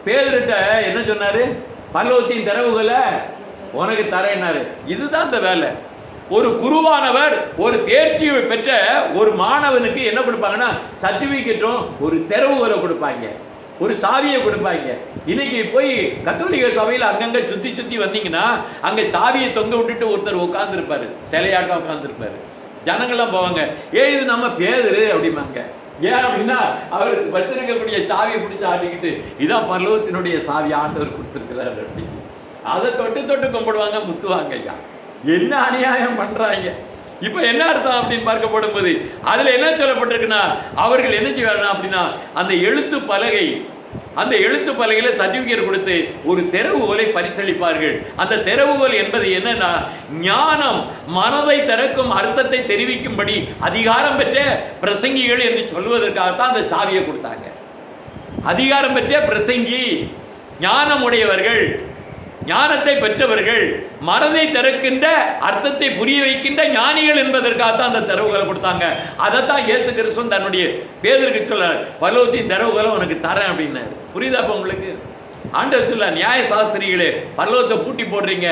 Speaker 1: பேதுருட்ட என்ன சொன்னாரு, பரலோகத்தின் திறவுகளை உனக்கு தரேன்னாரு. இதுதான் இந்த வேலை. ஒரு குருவானவர் ஒரு தேர்ச்சியை பெற்ற ஒரு மாணவனுக்கு என்ன கொடுப்பாங்கன்னா, சர்டிபிகேட்டும் ஒரு திறவுகளை கொடுப்பாங்க, ஒரு சாவியை கொடுப்பாங்க. இன்னைக்கு போய் கத்தோலிக்க சபையில் அங்கங்க சுத்தி சுத்தி வந்தீங்கன்னா அங்க சாவியை தொங்க விட்டுட்டு ஒருத்தர் உட்கார்ந்து இருப்பாரு, சிலையாட்டம் உட்கார்ந்து இருப்பாரு. ஜனங்கள்லாம் போவாங்க, இது நம்ம பேதுரு அப்படிம்பாங்க. ஏன் அப்படின்னா அவருக்கு வச்சிருக்கக்கூடிய சாவியை பிடிச்சி ஆடிக்கிட்டு இதான் பரலோகத்தினுடைய சாவி ஆண்டவர் கொடுத்துருக்கிறாரு அப்படின்னு அதை தொட்டு தொட்டு கும்பிடுவாங்க, முத்துவாங்க. ஐயா என்ன அநியாயம் பண்றாங்க. இப்ப என்ன அர்த்தம் அப்படின்னு பார்க்கப்படும் போது அதுல என்ன சொல்லப்பட்டிருக்குன்னா, அவர்கள் என்ன செய்வாங்க அப்படின்னா, அந்த எழுத்து பலகையில சர்டிபிகேட் கொடுத்து ஒரு திறவுகோலை பரிசளிப்பார்கள். அந்த திறவுகோல் என்பது என்னன்னா, ஞானம், மனதை திறக்கும், அர்த்தத்தை தெரிவிக்கும்படி அதிகாரம் பெற்ற பிரசங்கிகள் என்று சொல்வதற்காகத்தான் அந்த சாவியை கொடுத்தாங்க. அதிகாரம் பெற்ற பிரசங்கி, ஞானம் உடையவர்கள், ஞானத்தை பெற்றவர்கள், மனதை திறக்கின்ற, அர்த்தத்தை புரிய வைக்கின்ற ஞானிகள் என்பதற்காகத்தான் அந்த திறவுகளை கொடுத்தாங்க. அதைத்தான் இயேசு கிறிஸ்து தன்னுடைய பேதுருக்கு சொல்றார், பரலோகத்தின் திறவுகளை உனக்கு தரேன் அப்படின்னு. புரியுதா இப்ப உங்களுக்கு? ஆண்டவர் சொல்ல, நியாய சாஸ்திரிகளே பரலோகத்தை பூட்டி போடுறீங்க,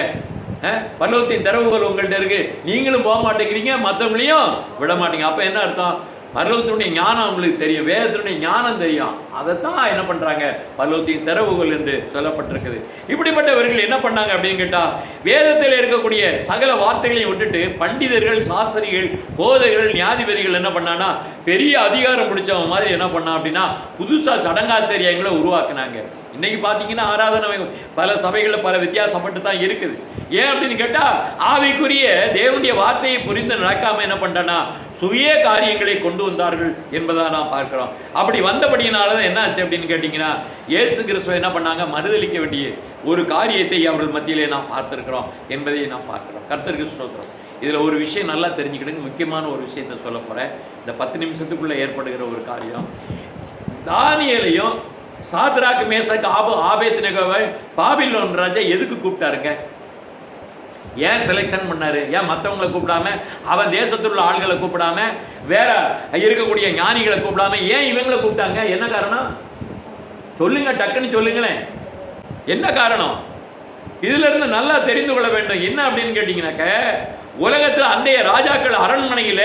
Speaker 1: பரலோகத்தின் திறவுகள் உங்கள்கிட்ட இருக்கு, நீங்களும் போக மாட்டேங்கிறீங்க, மற்றவங்களையும் விட மாட்டீங்க. அப்ப என்ன அர்த்தம்? பரலோகத்தினுடைய ஞானம் உங்களுக்கு தெரியும், வேதத்தினுடைய ஞானம் தெரியும், அதைத்தான் என்ன பண்றாங்க, பரலோகத்தின் திறவுகள் என்று சொல்லப்பட்டிருக்குது. இப்படிப்பட்டவர்கள் என்ன பண்ணாங்க அப்படின்னு கேட்டா, வேதத்தில் இருக்கக்கூடிய சகல வார்த்தைகளையும் விட்டுட்டு பண்டிதர்கள், சாஸ்திரிகள், போதகர்கள், நியாயாதிபதிகள் என்ன பண்ணான்னா, பெரிய அதிகாரம் பிடிச்சவங்க மாதிரி என்ன பண்ணா அப்படின்னா புதுசா சடங்காச்சாரியங்களை உருவாக்குனாங்க. இன்னைக்கு பாத்தீங்கன்னா ஆராதனை பல சபைகளில் பல வித்தியாசப்பட்டு தான் இருக்குது. ஏன் அப்படின்னு கேட்டா, ஆவிக்குரிய தேவனுடைய வார்த்தையை புரிந்து நடக்காம என்ன பண்றா, சுய காரியங்களை கொண்டு வந்தார்கள் என்பதை நான் பார்க்கிறோம். அப்படி வந்தபடியினாலதான் என்ன ஆச்சு அப்படின்னு கேட்டீங்கன்னா, இயேசு கிறிஸ்துவை என்ன பண்ணாங்க, மறுதலிக்க வேண்டிய ஒரு காரியத்தை அவர்கள் மத்தியிலே நாம் பார்த்திருக்கிறோம் என்பதை நாம் பார்க்கிறோம். கர்த்தருக்கு ஸ்தோத்திரம். இதுல ஒரு விஷயம் நல்லா தெரிஞ்சுக்கிடுங்க, முக்கியமான ஒரு விஷயத்தை சொல்ல போறேன். இந்த 10 நிமிஷத்துக்குள்ள ஏற்படுகிற ஒரு காரியம், தானியேலையும் சாத்ராக், மேசக், ஆபேத்நேகோவை பாபிலோன் ராஜா எதுக்கு கூப்பிட்டாருங்க? ஏன் செலெக்ஷன் பண்ணாரு? ஏன் மற்றவங்களை கூப்பிடாம, அவன் தேசத்தில் உள்ள ஆள்களை கூப்பிடாம, வேற இருக்கக்கூடிய ஞானிகளை கூப்பிடாம ஏன் இவங்களை கூப்பிட்டாங்க? என்ன காரணம் சொல்லுங்க, டக்குன்னு சொல்லுங்களேன். என்ன காரணம்? இதுல இருந்து நல்லா தெரிந்து கொள்ள வேண்டும். என்ன அப்படின்னு கேட்டீங்கன்னாக்க, உலகத்துல அன்றைய ராஜாக்கள் அரண்மனையில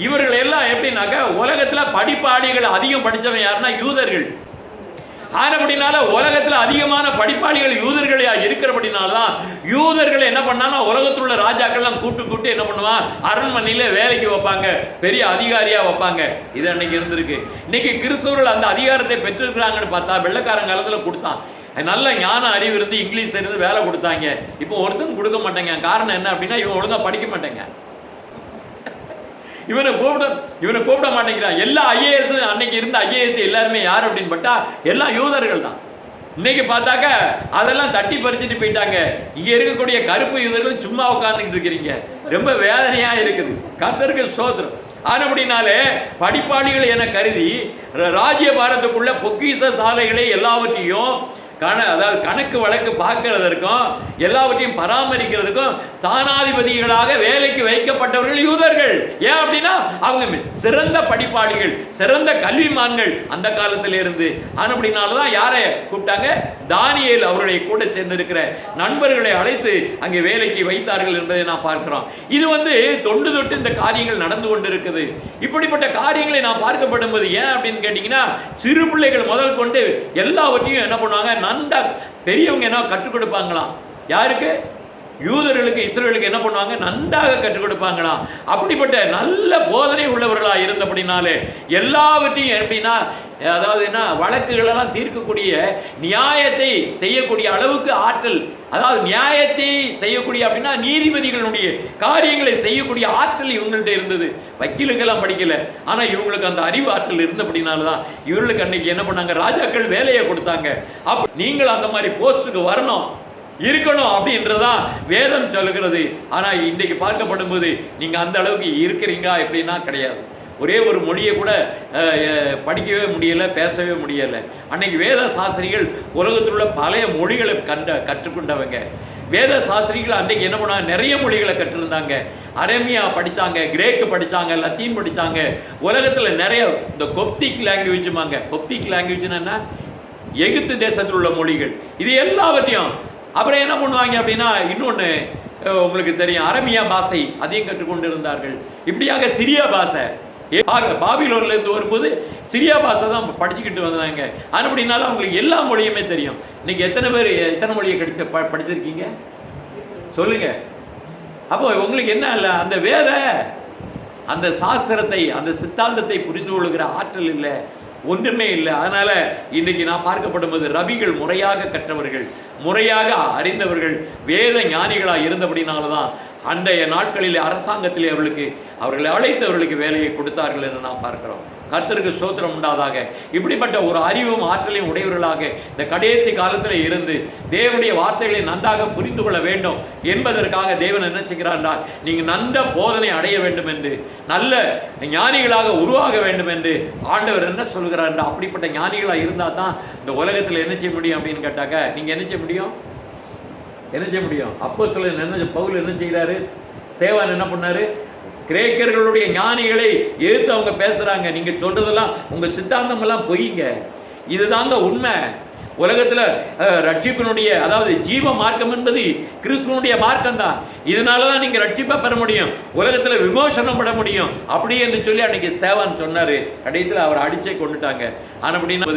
Speaker 1: இவர்கள் எல்லாம் எப்படின்னாக்க, உலகத்துல படிப்பாளிகள் அதிகம் படிச்சவன் யாருன்னா யூதர்கள். ஆனபடினால உலகத்துல அதிகமான படிப்பாளிகள் யூதர்களா இருக்கிறபடினால்தான் யூதர்கள் என்ன பண்ணாங்கன்னா, உலகத்தில் உள்ள ராஜாக்கள்லாம் கூட்டு என்ன பண்ணுவான், அரண்மனையில வேலைக்கு வைப்பாங்க, பெரிய அதிகாரியா வைப்பாங்க. இது அன்னைக்கு இருந்திருக்கு. இன்னைக்கு கிறிஸ்தவர்கள் அந்த அதிகாரத்தை பெற்றிருக்கிறாங்கன்னு பார்த்தா, வெள்ளைக்காரன் காலத்துல கொடுத்தான், நல்ல ஞான அறிவு இருந்து இங்கிலீஷ் தெரிந்து வேலை கொடுத்தாங்க. இப்போ ஒருத்தரும் கொடுக்க மாட்டேங்க. காரணம் என்ன அப்படின்னா, இவன் ஒழுங்கா படிக்க மாட்டேங்க, இவனை கூப்பிட மாட்டேங்கிறான். எல்லா ஐஏஎஸ், அன்னைக்கு இருந்த ஐஏஎஸ் எல்லாருமே யார் அப்படின்னு பார்த்தா எல்லாம் யூதர்கள் தான். இன்னைக்கு பார்த்தாக்க அதெல்லாம் தட்டி பறிச்சுட்டு போயிட்டாங்க. இங்க இருக்கக்கூடிய கருப்பு யூதர்கள் சும்மா உட்கார்ந்துட்டு இருக்கிறீங்க, ரொம்ப வேதனையா இருக்குது. கர்த்தருக்கு ஸ்தோத்திரம். ஆனபடினாலே படிப்பாளிகள் என கருதி ராஜ்ய பாரத்துக்குள்ள பொக்கிஷ சாலைகளை எல்லாவற்றையும் அதாவது கணக்கு வழக்கு பார்க்கிறதற்கும் எல்லாவற்றையும் பராமரிக்கிறதுக்கும் ஸ்தானாதிபதிகளாக வேலைக்கு வைக்கப்பட்டவர்கள் யூதர்கள். ஏன் அப்படின்னா அவங்க சிறந்த படிப்பாளிகள், சிறந்த கல்விமான்கள் அந்த காலத்தில் இருந்து. அப்படினாலதான் யாரை கூப்பிட்டாங்க, தானியேல் அவர்களை கூட சேர்ந்திருக்கிற நண்பர்களை அழைத்து அங்கே வேலைக்கு வைத்தார்கள் என்பதை நான் பார்க்கிறோம். இது தொண்டு தொட்டு இந்த காரியங்கள் நடந்து கொண்டு இருக்குது. இப்படிப்பட்ட காரியங்களை நான் பார்க்கப்படும் போது ஏன் அப்படின்னு கேட்டீங்கன்னா, சிறு பிள்ளைகள் முதல் கொண்டு எல்லாவற்றையும் என்ன பண்ணுவாங்க, நன்றா பெரியவங்க என்ன கற்றுக் கொடுப்பாங்களாம். யாருக்கு? யூதர்களுக்கு, இஸ்ரவேலுக்கு என்ன பண்ணுவாங்க, நன்றாக கற்றுக் கொடுப்பாங்களாம். அப்படிப்பட்ட நல்ல போதனை உள்ளவர்களா இருந்தபடினாலே எல்லாவற்றையும் எப்படின்னா, அதாவது என்ன, வழக்குகளெல்லாம் தீர்க்கக்கூடிய, நியாயத்தை செய்யக்கூடிய அளவுக்கு ஆற்றல், அதாவது நியாயத்தை செய்யக்கூடிய அப்படின்னா நீதிபதிகளுடைய காரியங்களை செய்யக்கூடிய ஆற்றல் இவங்கள்ட்ட இருந்தது. வக்கீலுக்கெல்லாம் படிக்கல, ஆனா இவங்களுக்கு அந்த அறிவு ஆற்றல் இருந்தபடினால்தான் இவர்களுக்கு அன்னைக்கு என்ன பண்ணாங்க, ராஜாக்கள் வேலையை கொடுத்தாங்க. அப்ப நீங்கள் அந்த மாதிரி போஸ்டுக்கு வரணும், இருக்கணும் அப்படின்றதான் வேதம் சொல்லுகிறது. ஆனா இன்றைக்கு பார்க்கப்படும் போது நீங்க அந்த அளவுக்கு இருக்கிறீங்களா எப்படின்னா கிடையாது. ஒரே ஒரு மொழியை கூட படிக்கவே முடியலை, பேசவே முடியலை. அன்னைக்கு வேத சாஸ்திரிகள் உலகத்தில் உள்ள பழைய மொழிகளை கற்றுக்கொண்டவங்க. வேத சாஸ்திரிகள் அன்றைக்கு என்ன பண்ணாங்க, நிறைய மொழிகளை கற்றிருந்தாங்க. அரேமியா படித்தாங்க, கிரேக்கு படித்தாங்க, லத்தீன் படித்தாங்க. உலகத்தில் நிறைய இந்த கொப்திக் லாங்குவேஜுமாங்க. கொப்திக் லாங்குவேஜ்னா என்ன, எகிப்து தேசத்தில் உள்ள மொழிகள். இது எல்லாவற்றையும் அப்புறம் என்ன பண்ணுவாங்க அப்படின்னா, இன்னொன்று உங்களுக்கு தெரியும், அரேமியா பாஷை அதையும் கற்றுக்கொண்டு இருந்தார்கள். இப்படியாக சிரியா பாஷை, பாபிலோன்ல இருந்து வரும்போது சிரியா பாஷை தான் படிச்சுக்கிட்டு வந்தாங்க. அப்படின்னாலும் அவங்களுக்கு எல்லா மொழியுமே தெரியும். இன்னைக்கு எத்தனை பேர் எத்தனை மொழியை படிச்சிருக்கீங்க சொல்லுங்க. அப்போ உங்களுக்கு என்ன இல்லை, அந்த வேத அந்த சாஸ்திரத்தை அந்த சித்தாந்தத்தை புரிந்து கொள்கிற ஆற்றல் இல்லை, ஒன்றுமே இல்லை. அதனால இன்னைக்கு நான் பார்க்கப்படும் போது ரபிகள் முறையாக கற்றவர்கள், முறையாக அறிந்தவர்கள், வேத ஞானிகளாக இருந்தபடினால்தான் அன்றைய நாட்களில் அரசாங்கத்திலே அவர்களை அழைத்தவர்களுக்கு வேலையை கொடுத்தார்கள் என்று நாம் பார்க்கிறோம். கர்த்தருக்கு ஸ்தோத்திரம் உண்டாதாக. இப்படிப்பட்ட ஒரு அறிவும் ஆற்றலையும் உடையவர்களாக இந்த கடைசி காலத்தில் இருந்து தேவனுடைய வார்த்தைகளை நன்றாக புரிந்து கொள்ள வேண்டும் என்பதற்காக தேவன் என்ன செய்கிறார் என்றால், நீங்கள் நல்ல போதனை அடைய வேண்டும் என்று, நல்ல ஞானிகளாக உருவாக வேண்டும் என்று ஆண்டவர் என்ன சொல்கிறார் என்றால், அப்படிப்பட்ட ஞானிகளாக இருந்தால் தான் இந்த உலகத்தில் என்ன செய்ய முடியும் அப்படின்னு கேட்டாக்க, நீங்கள் என்ன செய்ய முடியும், என்ன செய்ய முடியும்? அப்போஸ்தலர் என்ன, பவுல் என்ன செய்கிறாரு, ஸ்தேவான் என்ன பண்ணாரு, கிரேக்கர்களுடைய ஞானிகளை எதிர்த்து அவங்க பேசுறாங்க. நீங்க சொல்றதெல்லாம் உங்க சித்தாந்தம் எல்லாம் பொய்ங்க, இதுதாங்க உண்மை. உலகத்துல ரட்சிப்பினுடைய அதாவது ஜீவ மார்க்கம் என்பது கிறிஸ்துவனுடைய மார்க்கம் தான். இதனாலதான் நீங்க ரட்சிப்பை பெற முடியும், உலகத்துல விமோசனம் பட முடியும் அப்படி என்று சொல்லி அன்னைக்கு ஸ்தேவான் சொன்னாரு. கடைசியில் அவர் அடிச்சே கொண்டுட்டாங்க. அப்படின்னா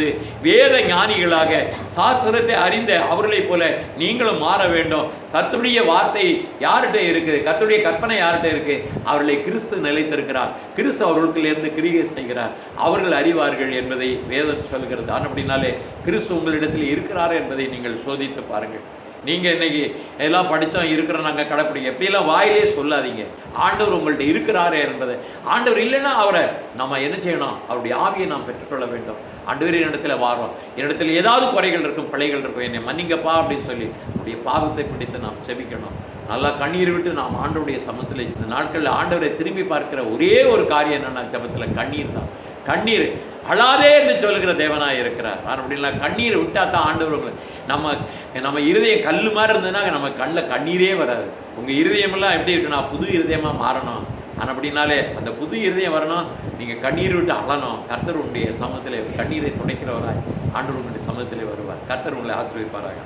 Speaker 1: வேத ஞானிகளாக சாஸ்திரத்தை அறிந்த அவர்களைப் போல நீங்களும் மாற வேண்டும். கர்த்தருடைய வார்த்தை யார்கிட்ட இருக்கு, கர்த்தருடைய கற்பனை யார்கிட்ட இருக்கு, அவர்களை கிறிஸ்து நிலைத்திருக்கிறார், கிறிஸ்து அவர்களுக்குள்ளேருந்து கிரியை செய்கிறார், அவர்கள் அறிவார்கள் என்பதை வேதம் சொல்கிறது. அப்படின்னாலே கிறிஸ்து உங்களிடத்தில் இருக்கிறார் என்பதை நீங்கள் சோதித்து பாருங்கள். நீங்கள் இன்னைக்கு எல்லாம் படித்தோம் இருக்கிறோம் நாங்கள் கடைப்பிடிக்க எப்படியெல்லாம் வாயிலே சொல்லாதீங்க. ஆண்டவர் உங்கள்கிட்ட இருக்கிறாரே என்பதை, ஆண்டவர் இல்லைன்னா அவரை நம்ம என்ன செய்யணும், அவருடைய ஆவியை நாம் பெற்றுக்கொள்ள வேண்டும். ஆண்டவர் என்னிடத்துல வாரோம், என்னிடத்தில் ஏதாவது குறைகள் இருக்கும், பிழைகள் இருக்கும், என்னை மன்னிங்கப்பா அப்படின்னு சொல்லி அவருடைய பாதத்தை பிடித்து நாம் செபிக்கணும். நல்லா கண்ணீர் விட்டு நாம் ஆண்டவருடைய சமத்தில் இந்த நாட்களில் ஆண்டவரை திரும்பி பார்க்கிற ஒரே ஒரு காரியம் என்னன்னா, ஜபத்தில் கண்ணீர் தான். கண்ணீர் அழாதே என்று சொல்லுகிற தேவனாக இருக்கிறார். அப்படின்னா கண்ணீர் விட்டா தான் ஆண்டவர் நம்ம இருதயம் கல் மாதிரி இருந்ததுன்னா நம்ம கண்ணில் கண்ணீரே வராது. உங்கள் இருதயமெல்லாம் எப்படி இருக்குன்னா புது இருதயமாக மாறணும். அப்படின்னாலே அந்த புது இருதயம் வரணும், நீங்கள் கண்ணீர் விட்டு அழணும். கர்த்தர் உங்களுடைய சமூகத்தில் கண்ணீரை துடைக்கிறவராய் ஆண்டவர் உங்களுடைய சமூகத்திலே வருவார். கர்த்தர் உங்களை ஆசீர்வதிப்பாராக.